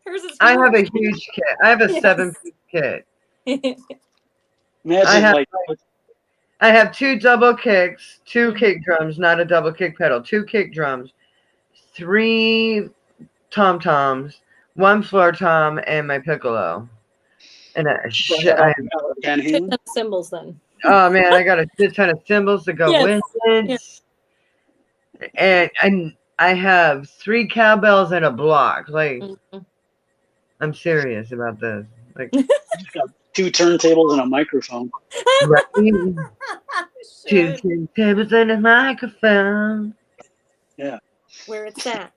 Hers is I have a huge. huge kit. I have a Yes. 7-piece kit. Imagine have- like I have 2 double kicks, 2 Mhm. kick drums, not a double kick pedal, 2 kick drums, 3 tom toms, 1 floor tom, and my piccolo. And Van Shit Halen. ton of cymbals then. oh man, I got a shit ton of cymbals to go Yes. with it. Yes. And I have 3 cowbells and a block. Like Mhm. I'm serious about this. Like You've got 2 turntables and a microphone. right? 2 Should. turntables and a microphone. Yeah. Where it's at.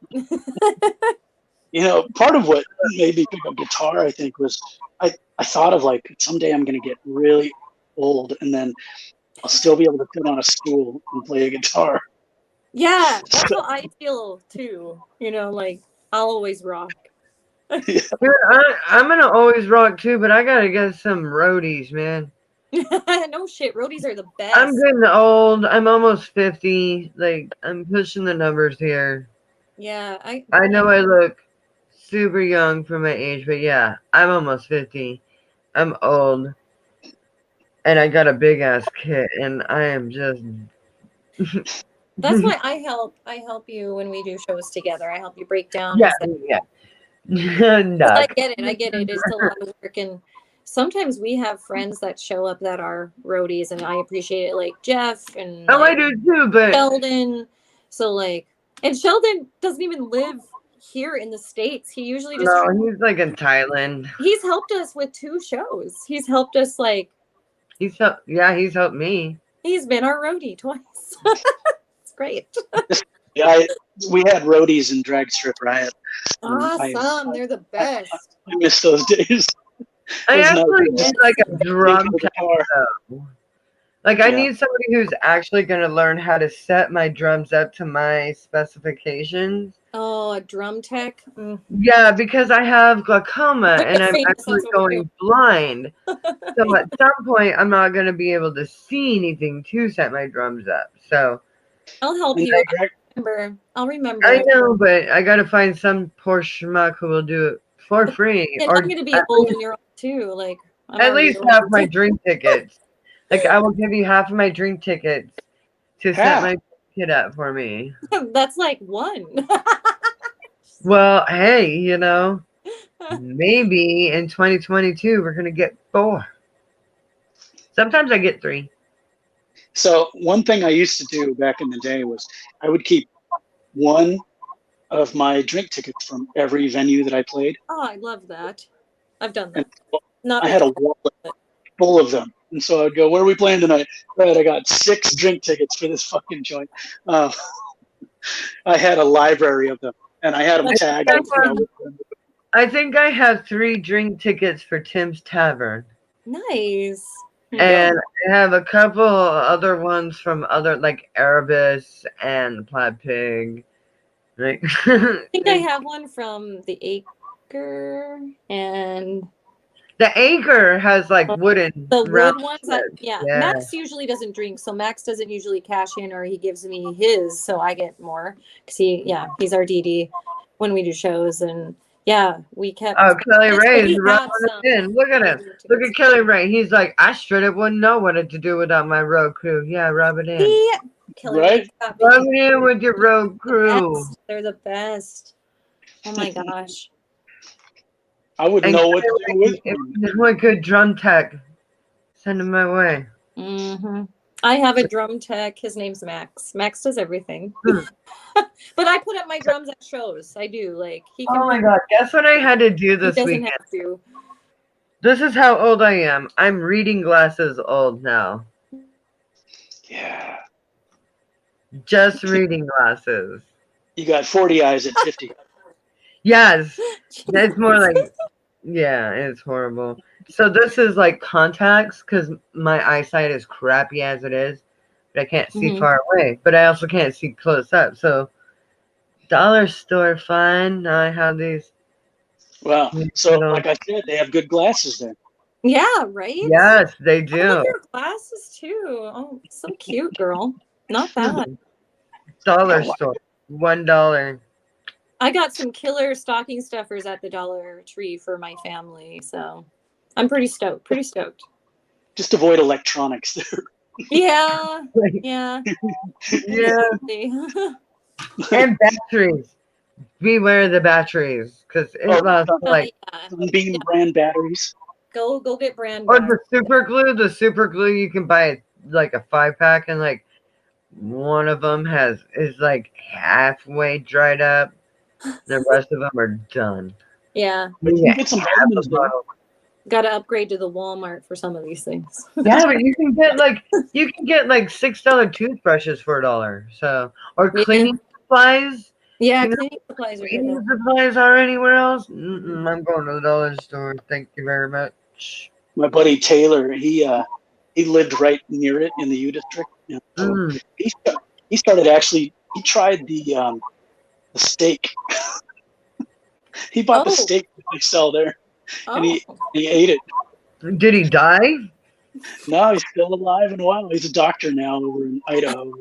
You know, part of what made me pick up guitar, I think, was I thought of like someday I'm going to get really old and then I'll still be able to sit on a stool and play a guitar. Yeah, that's how I feel too. You know, like I'll always rock. Dude, I'm gonna always rock too, but I gotta get some roadies, man. No shit, roadies are the best. I'm getting old. I'm almost 50. Like I'm pushing the numbers here. Yeah, I know I look super young for my age, but yeah, I'm almost 50. I'm old. And I got a big ass kit and I am just That's why I help you when we do shows together. I help you break down. yeah, and yeah. I Nuck. get it. I get it. It's a lot of work, and sometimes we have friends that show up that are roadies, and I appreciate it, like Jeff and Oh, I like do too, but Sheldon. So like, and Sheldon doesn't even live here in the States. He usually just no, he's like in Thailand. he's helped us with 2 shows. He's helped us like He's helped me. he's been our roadie twice. It's great. Yeah, we had roadies in Drag Strip Riot. Awesome. They're the best. I miss those days. I There's no- actually need like a drum Into the tech guitar. though. Like I Yeah. need somebody who's actually gonna learn how to set my drums up to my specifications. Oh, a drum tech. Yeah, because I have glaucoma and I'm Famous, actually that's what we're going blind. So at some point I'm not gonna be able to see anything to set my drums up. So I'll help And you. drag- I'll remember. I know, but I gotta find some poor schmuck who will do it for free. And Or I'm gonna be at old least, and you're old too. Like I'm at already least old. half my drink tickets. Like I will give you half of my drink tickets to set Half? my kid up for me. That's like 1. Well, hey, you know, maybe in 2022 we're gonna get 4. Sometimes I get 3. So one thing I used to do back in the day was I would keep one of my drink tickets from every venue that I played. Oh, I love that. I've done And that. Not I had a with- wallet full of them. And so I'd go, where are we playing tonight? Right, I got 6 drink tickets for this fucking joint. I had a library of them, and I had them tagged. I think I have 3 drink tickets for Tim's Tavern. Nice. And I have a couple other ones from other like Erebus and Plaid Pig. Like, I think I have one from the Acre and the Acre has like wooden the round wood ones. strips. Yeah. Yeah. Max usually doesn't drink, so Max doesn't usually cash in, or he gives me his, so I get more because he's our DD when we do shows, and yeah, we kept. Oh, Kelly Ray's we rubbing have it some. in. Look at him. Look at Kelly Ray. He's like, I straight up wouldn't know what to do without my road crew. Yeah, rub it in. Yeah. Killer Right? Ray's got Rub me. it in with your road crew. Best. They're the best. Oh my gosh. I wouldn't know what to do with If them. there's one good drum tech, send him my way. I have a drum tech. His name's Max. Max does everything. But I put up my my drums at shows. I do. Like he can. Oh my god! Guess what I had to do He this doesn't weekend? have to. This is how old I am. I'm reading glasses old now. Yeah. Just reading glasses. You got 40 eyes at 50. Yes, it's more like, yeah, it's horrible. So this is like contacts because my eyesight is crappy as it is, but I can't see Mhm. far away. But I also can't see close up. So dollar store fine. Now I have these. Wow. So, little- like I said, they have good glasses there. Yeah, right? Yes, they I do. love your glasses too. Oh, so cute, girl. Not bad. Dollar Oh, wow. store, $1. I got some killer stocking stuffers at the Dollar Tree for my family, so I'm pretty stoked. Pretty stoked. Just avoid electronics there. Yeah, yeah. Yeah, Exactly. and batteries. Beware the batteries because it Oh, lasts some- for like. Yeah. Sunbeam brand batteries. Go get brand Or back. the super glue. The super glue you can buy like a 5-pack, and like one of them is like halfway dried up. The rest of them are done. Yeah, But you Yeah, can get some vitamins there. got to upgrade to the Walmart for some of these things. yeah, but you can get like $6 toothbrushes for $1. So or Yeah. cleaning supplies. Yeah, You know, cleaning supplies are Cleaning good. supplies are anywhere else? I'm going to the dollar store. Thank you very much. My buddy Taylor, he lived right near it in the U District. And so Mm. he started actually. He tried the steak. He bought the Oh. steak that they sell there, and Oh, he ate it. Did he die? No, he's still alive and well. He's a doctor now over in Idaho.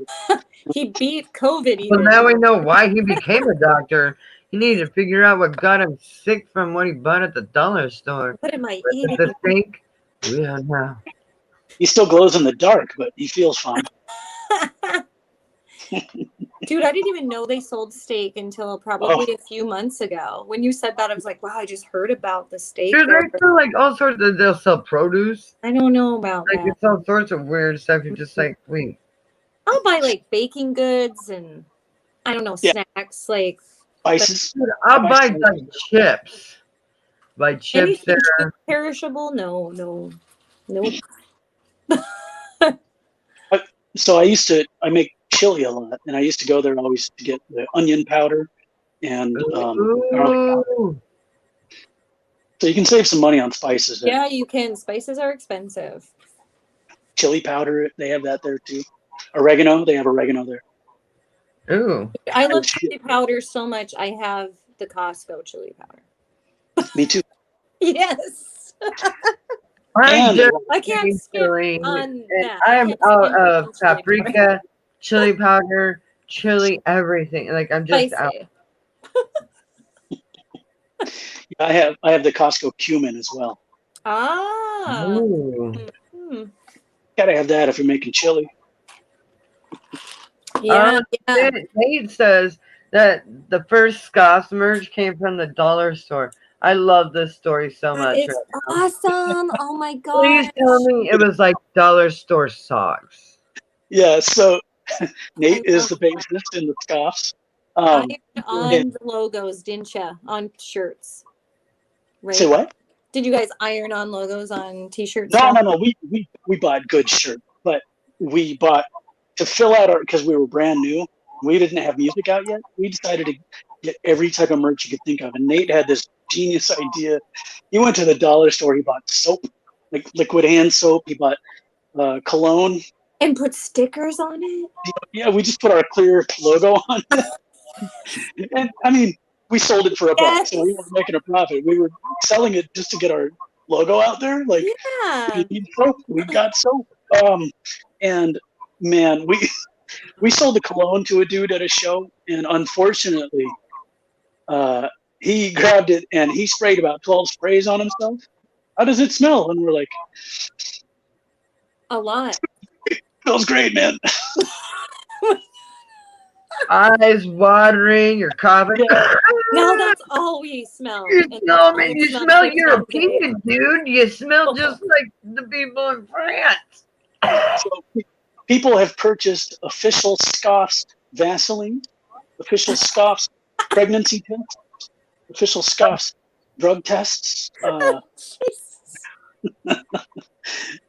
he beat COVID Well, even. now we know why he became a doctor. He needed to figure out what got him sick from what he bought at the dollar store. What am I Was eating? it the steak? We don't know. He still glows in the dark, but he feels fine. Dude, I didn't even know they sold steak until probably a few months ago. When you said that, I was like, wow, I just heard about the steak. Dude, there. they sell like all sorts of, they'll sell produce. I don't know about Like that. it's all sorts of weird stuff. You're just like, wait. I'll buy like baking goods and I don't know, Yeah. snacks, like Spices. Dude, I'll Buy buy some- like chips. Buy chips anything there. perishable. No. So I make chili a lot, and I used to go there always to get the onion powder and garlic powder. Ooh. So you can save some money on spices there. Yeah, you can. Spices are expensive. Chili powder, they have that there too. Oregano, they have oregano there. Ooh. I love chili powder so much. I have the Costco chili powder. Me too. Yes. I And- just I can't hate skip chili, on and that. I I am can't out skip of on chili powder. paprika, chili powder, chili, everything. Like I'm just out. Spicy. I have the Costco cumin as well. Ah. Ooh. Hmm. Gotta have that if you're making chili. Yeah, yeah. Nate says that the first Scott's merch came from the dollar store. I love this story so much. It's awesome. Oh my god. Please tell me it was like dollar store socks. Yeah, so Nate I is love the bassist in the Scoffs. Ironed on yeah. the logos, didn't you? On shirts. Right? Say what? Did you guys iron on logos on t-shirts? No. We bought good shirts, but we bought to fill out our because we were brand new. We didn't have music out yet. We decided to get every type of merch you could think of, and Nate had this genius idea. He went to the dollar store. He bought soap, like liquid hand soap. He bought cologne. And put stickers on it? Yeah, we just put our clear logo on it. And I mean, we sold it for $1, Yes. so we weren't making a profit. We were selling it just to get our logo out there. Like, Yeah. we need soap. We got soap. And man, we sold the cologne to a dude at a show, and unfortunately, he grabbed it and he sprayed about 12 sprays on himself. How does it smell? And we're like, A lot. smells great, man. Eyes watering, you're coughing. Now that's all we smell. You And smell, that's man, all you we smell 3 times a day. European, dude. You smell just like the people in France. So people have purchased official Scoffs Vaseline, official Scoffs pregnancy tests, official scoffs, drug tests. Jesus.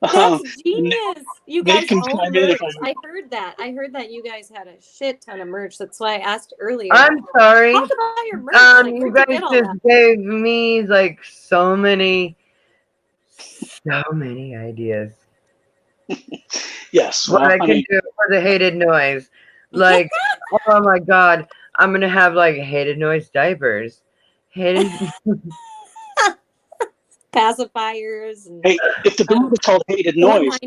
Um, That's genius. You Nate guys can own chime in merch. if I heard that. I heard that you guys had a shit ton of merch. That's why I asked earlier. I'm sorry. Talk about your merch. Like, You where'd you guys get all just that? gave me like so many ideas. Yes. What Well, I can do for the hated noise. Like, oh my god, I'm gonna have like hated noise diapers. Hated Pacifiers and hey, if the group was called Hated Noise,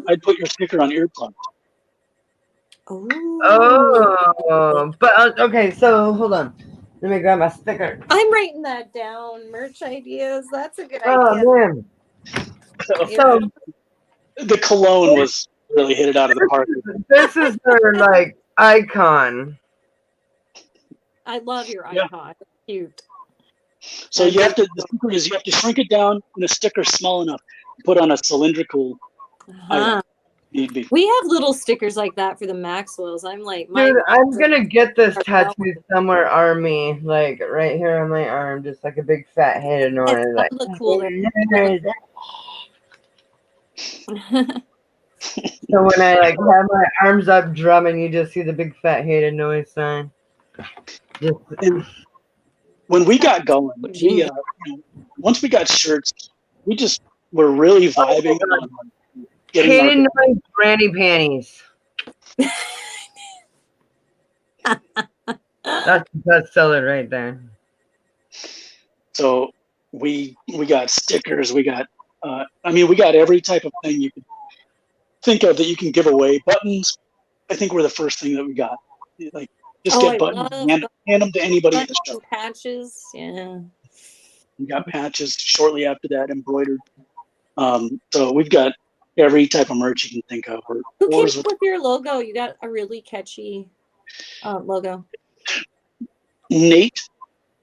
I'd put your sticker on earplugs. Oh. but okay, so hold on. Let me grab my sticker. I'm writing that down. Merch ideas. That's a good Oh idea. man. So The cologne was really hit it out of the park. this is her like icon. I love your Yeah. icon. It's cute. So you have to. The secret is you have to shrink it down, and the sticker's small enough to put on a cylindrical item. Need be. We have little stickers like that for the Maxwells. I'm like, Dude, I'm gonna get this are tattooed somewhere on me, like right here on my arm, just like a big fat hated noise. That Like, would look cooler. so when I like have my arms up drumming, you just see the big fat hated noise sign. Just, And when we got going, we Genius. once we got shirts, we just were really vibing on getting hated our noise granny panties. That's the best seller right there. So we got stickers, we got we got every type of thing you could think of that you can give away. Buttons, I think were the first thing that we got. Like just get buttons, hand them to anybody at the show. Patches, yeah. We got patches shortly after that, embroidered. So we've got every type of merch you can think of. Who came up with your logo? You got a really catchy logo. Nate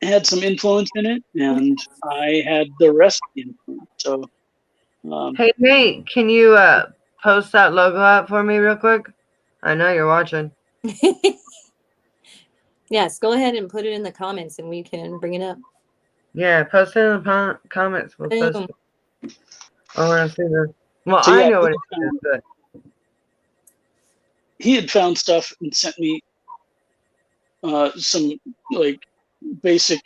had some influence in it, and I had the rest of the influence. So, hey Nate, can you post that logo out for me real quick? I know you're watching. Yes, go ahead and put it in the comments, and we can bring it up. Yeah, post it in the comments. We'll post it. I want to see this. Well, so I know what it is, but he had found stuff and sent me some like basic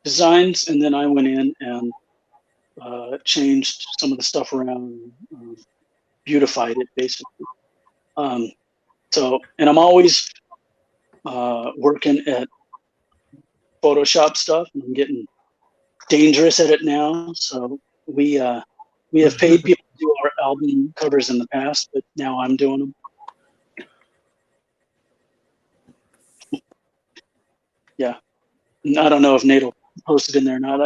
designs, and then I went in and changed some of the stuff around, beautified it basically. So, and I'm always working at Photoshop stuff, and I'm getting dangerous at it now. So we have paid people to do our album covers in the past, but now I'm doing them. Yeah, and I don't know if Nate will post it in there or not.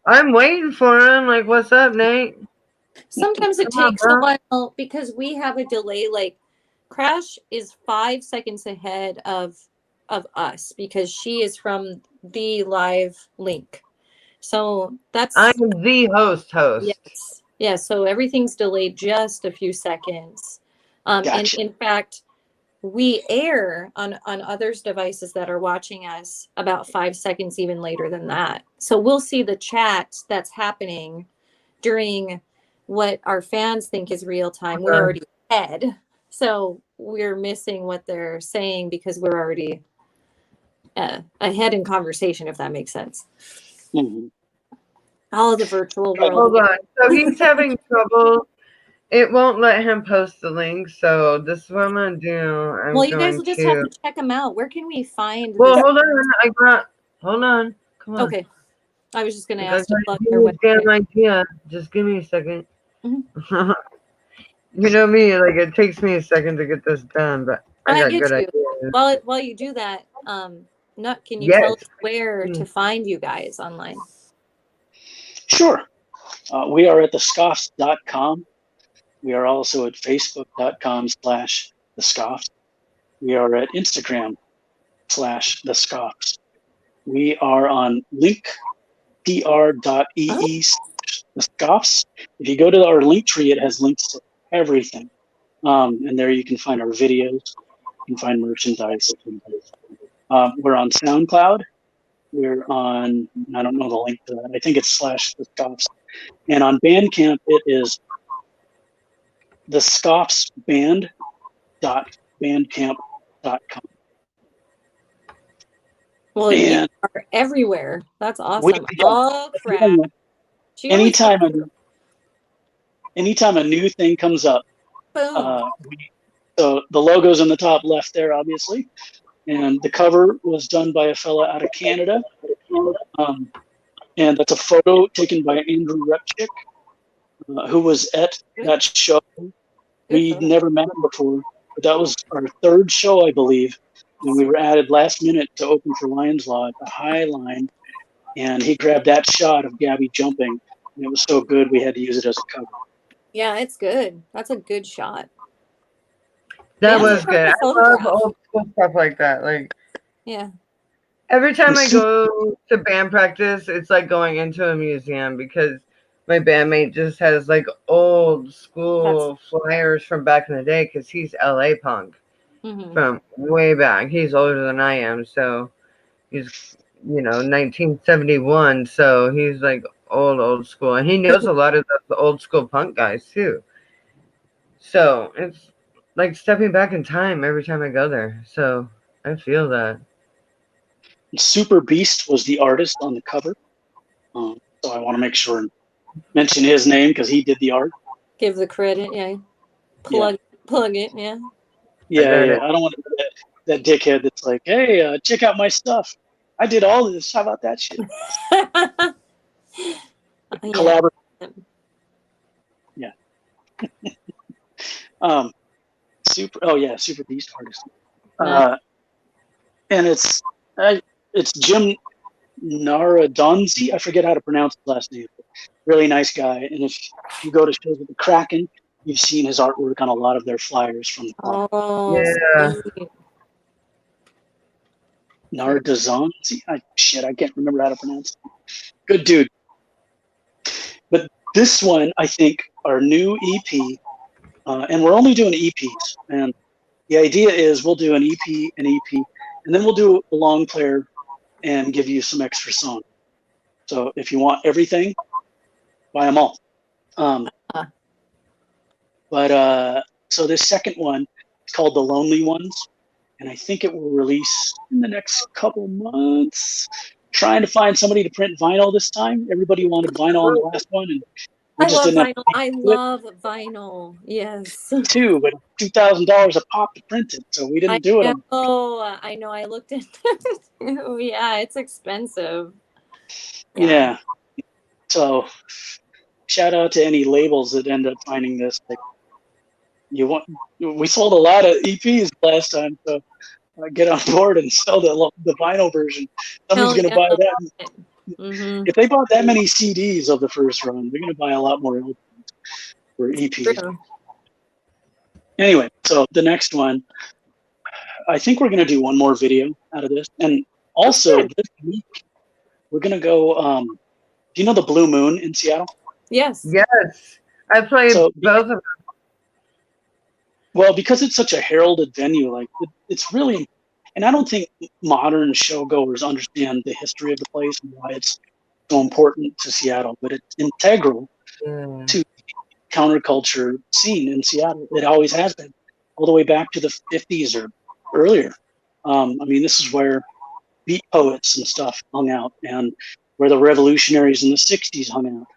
I'm waiting for him. Like, what's up, Nate? Sometimes it takes a while because we have a delay. Like, Crash is 5 seconds ahead of us because she is from the live link. So that's I'm the host. Yes. Yeah, so everything's delayed just a few seconds. Gotcha. And in fact, we air on others' devices that are watching us about 5 seconds even later than that. So we'll see the chat that's happening during what our fans think is real time. We're already ahead. So we're missing what they're saying because we're already ahead in conversation, if that makes sense. Mm-hmm. All of the virtual world. Hold on. So he's having trouble. It won't let him post the link. So this is what I'm gonna do. Well, you guys will just have to check them out. Where can we find? Well, hold on. Hold on. Come on. Okay. I was just gonna ask. Damn idea. Just give me a second. Mm-hmm. You know me. Like it takes me a second to get this done, but I got good ideas. While you do that, Nut, can you tell us where to find you guys online? Sure. We are at thescoffs.com. We are also at facebook.com/thescoffs. We are at Instagram/thescoffs. We are on linktr.ee/thescoffs. If you go to our link tree, it has links to everything. And there you can find our videos, you can find merchandise. We're on SoundCloud. We're on, I don't know the link to that. I think it's / the Scoffs. And on Bandcamp, it is the Scoffs Band.bandcamp.com. Well, you And are everywhere. That's we, awesome. Oh crap! She always anytime a new thing comes up, boom. so the logo's in the top left there, obviously, and the cover was done by a fella out of Canada, and that's a photo taken by Andrew Repchick, who was at that show. We'd never met him before, but that was our third show, I believe, and we were added last minute to open for Lions Law at the High Line, and he grabbed that shot of Gabby jumping, and it was so good we had to use it as a cover. Yeah, it's good. That's a good shot. That Yeah, was good. I photograph. love old school stuff like that. Like Yeah. every time I go to band practice, it's like going into a museum because my bandmate just has like old school flyers from back in the day because he's LA punk from way back. He's older than I am, so he's 1971, so he's like old school, and he knows a lot of the old school punk guys too. So it's like stepping back in time every time I go there. So I feel that. Super Beast was the artist on the cover, so I want to make sure and mention his name because he did the art. Give the credit, yeah. Plug it, yeah. Yeah. I don't want to be that dickhead that's like, hey, check out my stuff. I did all of this. How about that shit? Collaborate. Yeah. Super Beast artist. And it's Jim Naradonzi. I forget how to pronounce his last name. Really nice guy. And if you go to shows with the Kraken, you've seen his artwork on a lot of their flyers from the club. Oh, Yeah. sweet. Naradonzi? I can't remember how to pronounce it. Good dude. But this one, I think, our new EP, and we're only doing EPs. And the idea is we'll do an EP, and then we'll do a long player and give you some extra songs. So if you want everything, buy them all. So this second one is called The Lonely Ones, and I think it will release in the next couple months. Trying to find somebody to print vinyl this time. Everybody wanted vinyl on the last one, and we just didn't have vinyl. I love vinyl. Yes. Too, but $2,000 a pop to print it, so we didn't do it. Oh, I know. I looked at it. Yeah, it's expensive. Yeah. So, shout out to any labels that end up finding this. Like, we sold a lot of EPs last time, so get on board and sell the vinyl version. Someone's going to buy that. If they bought that many CDs of the first run, they're going to buy a lot more LPs or EPs. True. Anyway, so the next one, I think we're going to do one more video out of this. And also this week, we're going to go, do you know the Blue Moon in Seattle? Yes. Yes. I played both of them. Well, because it's such a heralded venue, like it's really, and I don't think modern showgoers understand the history of the place and why it's so important to Seattle, but it's integral to the counterculture scene in Seattle. It always has been, all the way back to the 50s or earlier. I mean, this is where beat poets and stuff hung out, and where the revolutionaries in the 60s hung out.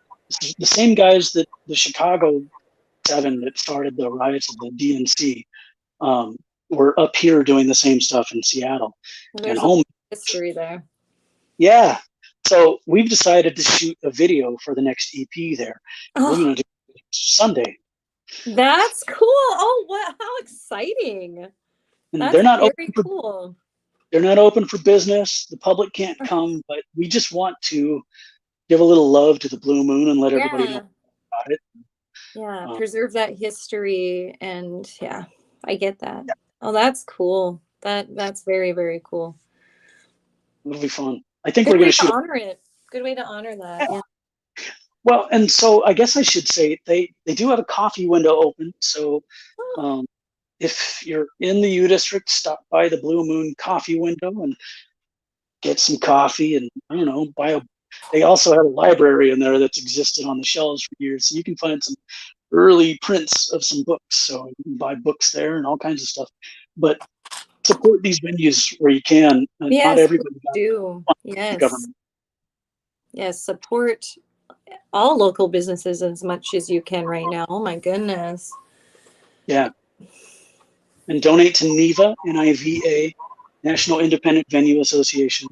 The same guys that the Chicago 7 that started the riots of the DNC were up here doing the same stuff in Seattle. There's a history there. Yeah. So we've decided to shoot a video for the next EP there. We're going to do it Sunday. That's cool. Oh, what? How exciting. And That's they're not very cool. They're not open for business. The public can't come, but we just want to give a little love to the Blue Moon and let everybody know about it. Yeah, preserve that history, and I get that. Yeah. Oh, that's cool. That's very, very cool. It'll be fun. I think we're going to shoot. Honor it. Good way to honor that. Yeah. Well, and so I guess I should say they do have a coffee window open. So if you're in the U District, stop by the Blue Moon coffee window and get some coffee, and I don't know, they also have a library in there that's existed on the shelves for years, so you can find some early prints of some books. So you can buy books there and all kinds of stuff. But support these venues where you can. Not Yes, everybody do. got Yes. government. Yes, support all local businesses as much as you can right now. Oh my goodness. Yeah. And donate to NIVA, NIVA, National Independent Venue Association.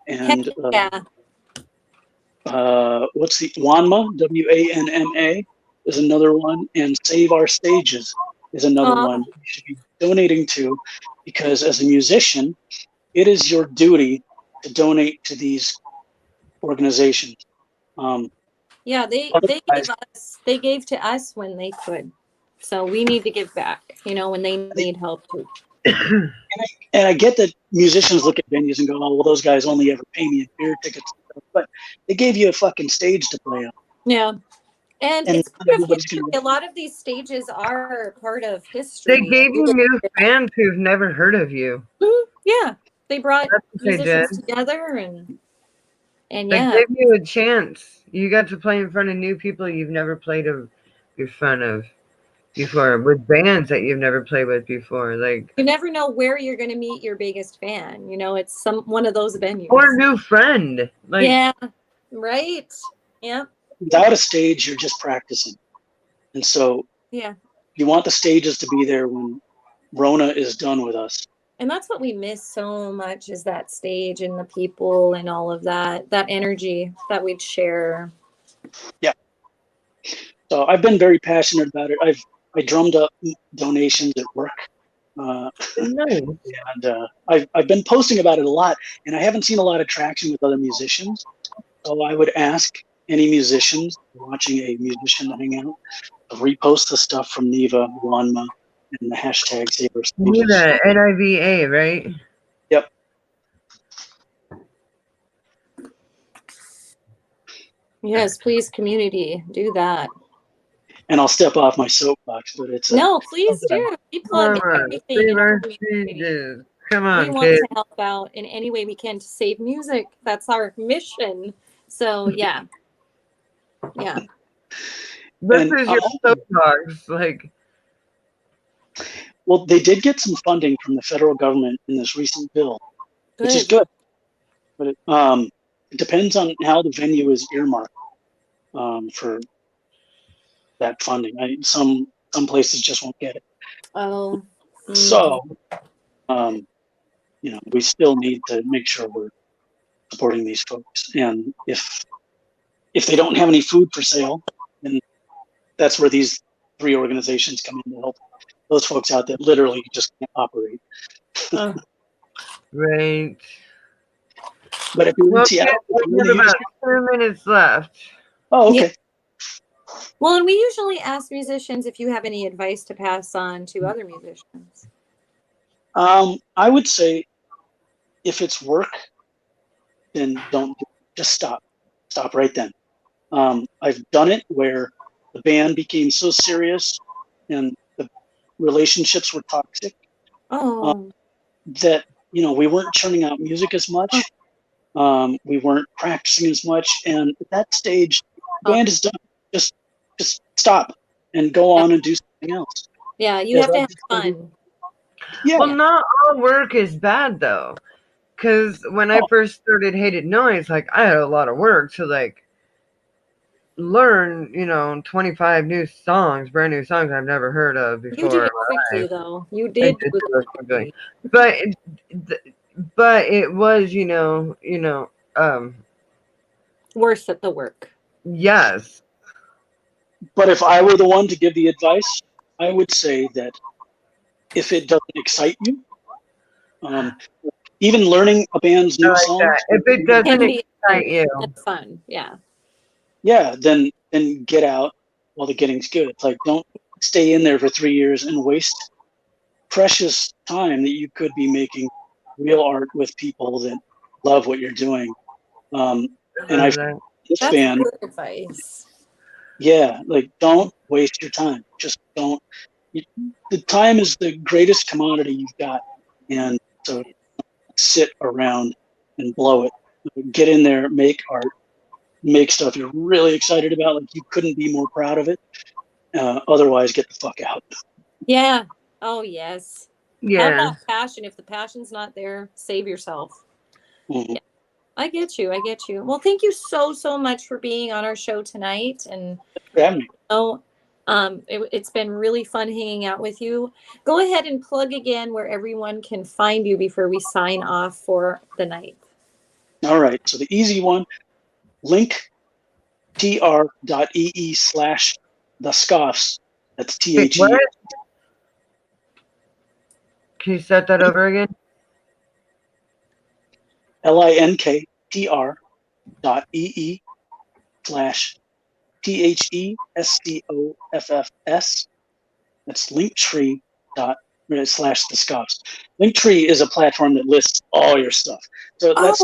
And Yeah. what's the WANMA, WANMA is another one, and Save Our Stages is another one you should be donating to, because as a musician, it is your duty to donate to these organizations. Yeah, they gave to us when they could. So we need to give back, when they need help too. And I get that musicians look at venues and go, oh, well, those guys only ever pay me in beer tickets, but they gave you a fucking stage to play on. Yeah. And it's part of history. A lot of these stages are part of history. They gave you new fans who've never heard of you. Yeah. They brought musicians together and yeah. They gave you a chance. You got to play in front of new people you've never played in front of before, with bands that you've never played with before. Like, you never know where you're going to meet your biggest fan. It's one of those venues. Or a new friend. Like, yeah. Right. Yeah. Without a stage, you're just practicing. And so you want the stages to be there when Rona is done with us. And that's what we miss so much, is that stage and the people and all of that energy that we'd share. Yeah. So I've been very passionate about it. I drummed up donations at work. And I've been posting about it a lot, and I haven't seen a lot of traction with other musicians. So I would ask any musicians watching a musician hangout to repost the stuff from NIVA, WANMA, and the hashtag Save Our Stages. NIVA, NIVA, right? Yep. Yes, please, community, do that. And I'll step off my soapbox, but it's no, please do. We plug everything. Come on, we want to help out in any way we can to save music. That's our mission. So yeah. This is your soapbox, like. Well, they did get some funding from the federal government in this recent bill, which is good. But it depends on how the venue is earmarked for that funding. Some places just won't get it. Oh. So, we still need to make sure we're supporting these folks. And if they don't have any food for sale, then that's where these 3 organizations come in to help those folks out that literally just can't operate. Right. But if you're in Seattle, we have about 2 minutes left. Oh, okay. Yeah. Well, and we usually ask musicians if you have any advice to pass on to other musicians. I would say if it's work, then just stop. Stop right then. I've done it where the band became so serious and the relationships were toxic that, we weren't churning out music as much. We weren't practicing as much. And at that stage, the band is done. Just stop and go on and do something else. Yeah, you have to have fun. Yeah. Well, not all work is bad, though. Because when I first started Hated Noise, like, I had a lot of work to, like, learn, 25 new songs, brand new songs I've never heard of before. You did it quickly, though. You did it quickly. But it was, worth it, the work. Yes. But if I were the one to give the advice, I would say that if it doesn't excite you, even learning a band's new songs. If it doesn't excite you. That's fun, yeah. Yeah, then get out while the getting's good. Like, don't stay in there for 3 years and waste precious time that you could be making real art with people that love what you're doing. And I found this band. Good advice. Yeah, like, don't waste your time. Just don't. the time is the greatest commodity you've got, and so sit around and blow it. Get in there, make art, make stuff you're really excited about, like you couldn't be more proud of it. Otherwise, get the fuck out. Yeah. Oh, yes. Have Yeah. that passion. If the passion's not there, save yourself. Mhm. Yeah. I get you. I get you. Well, thank you so, so much for being on our show tonight. And Grab me. it's been really fun hanging out with you. Go ahead and plug again where everyone can find you before we sign off for the night. All right, so the easy one, linktr.ee/thescoffs. That's Wait, THE. what? Can you start that over again? linktr.ee/THESCOFFS. That's linktree./thescoffs. Linktree is a platform that lists all your stuff. So that's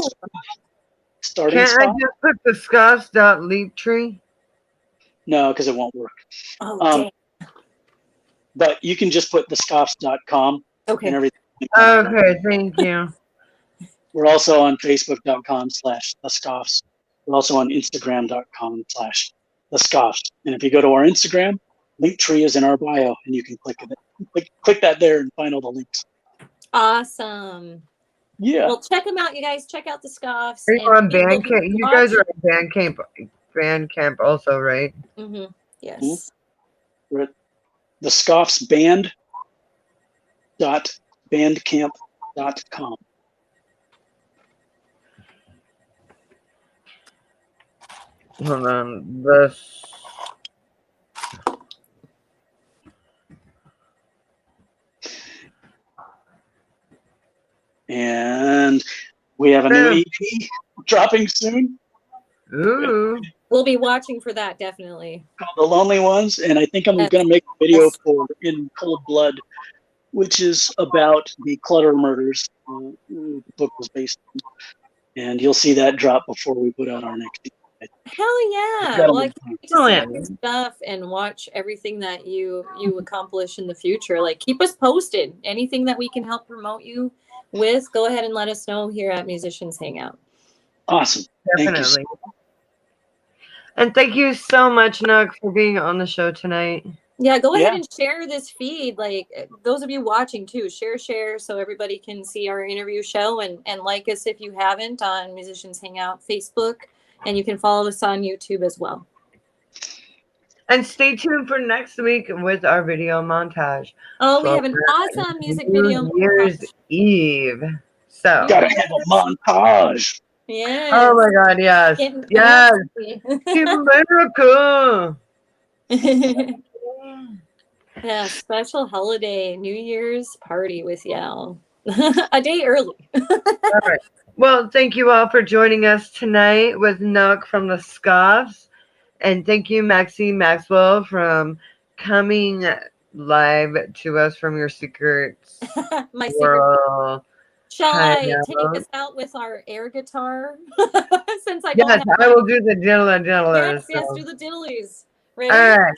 starting Can't I spot. just put the scoffs.leaptree? No, because it won't work. Oh, Um, But you can just put thescoffs.com okay. and everything. Okay, thank you. We're also on facebook.com/thescoffs. We're also on instagram.com/thescoffs. And if you go to our Instagram, Linktree is in our bio, and you can click that there and find all the links. Awesome. Yeah. Well, check them out, you guys. Check out the Scoffs. Are you on Bandcamp? You guys are on Bandcamp also, right? Mm-hmm. Yes. We're at thescoffsband.bandcamp.com. Hold on. And we have a new EP dropping soon. Ooh. We'll be watching for that, definitely. Called The Lonely Ones, and I think I'm going to make a video for In Cold Blood, which is about the Clutter murders the book was based on. And you'll see that drop before we put out our next EP. Hell yeah. That'll Well, I be can't wait to fun. see all your stuff and watch everything that you accomplish in the future. Like, keep us posted. Anything that we can help promote you with, go ahead and let us know here at Musicians Hangout. Awesome. Definitely. Thank you. And thank you so much, Nook, for being on the show tonight. Yeah, go ahead and share this feed. Like, those of you watching too, share so everybody can see our interview show, and like us if you haven't on Musicians Hangout Facebook, and you can follow us on YouTube as well. And stay tuned for next week with our video montage. Oh, we have an awesome music video. New Year's Eve. So. Gotta have a montage. Yes. Oh my God, yes. Yes. America. Yeah, special holiday New Year's party with Yal. A day early. All right. Well, thank you all for joining us tonight with Nook from the Scoffs. And thank you, Maxine Maxwell, from coming live to us from your secrets. My world. secret. Shall I take us out with our air guitar? Since I don't have I will do the diddler. Yes, so. yes, do the diddlies. Ready? All right.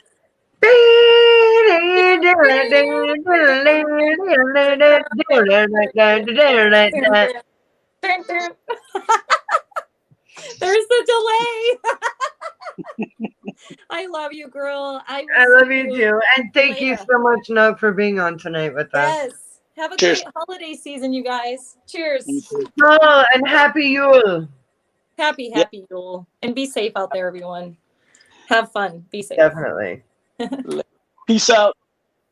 There's the delay. I love you, girl. I love you too. And thank you so much, Nook, for being on tonight with us. Yes. Have a great holiday season, you guys. Cheers. Oh, and happy Yule. Happy Yule. And be safe out there, everyone. Have fun. Be safe. Definitely. Peace out.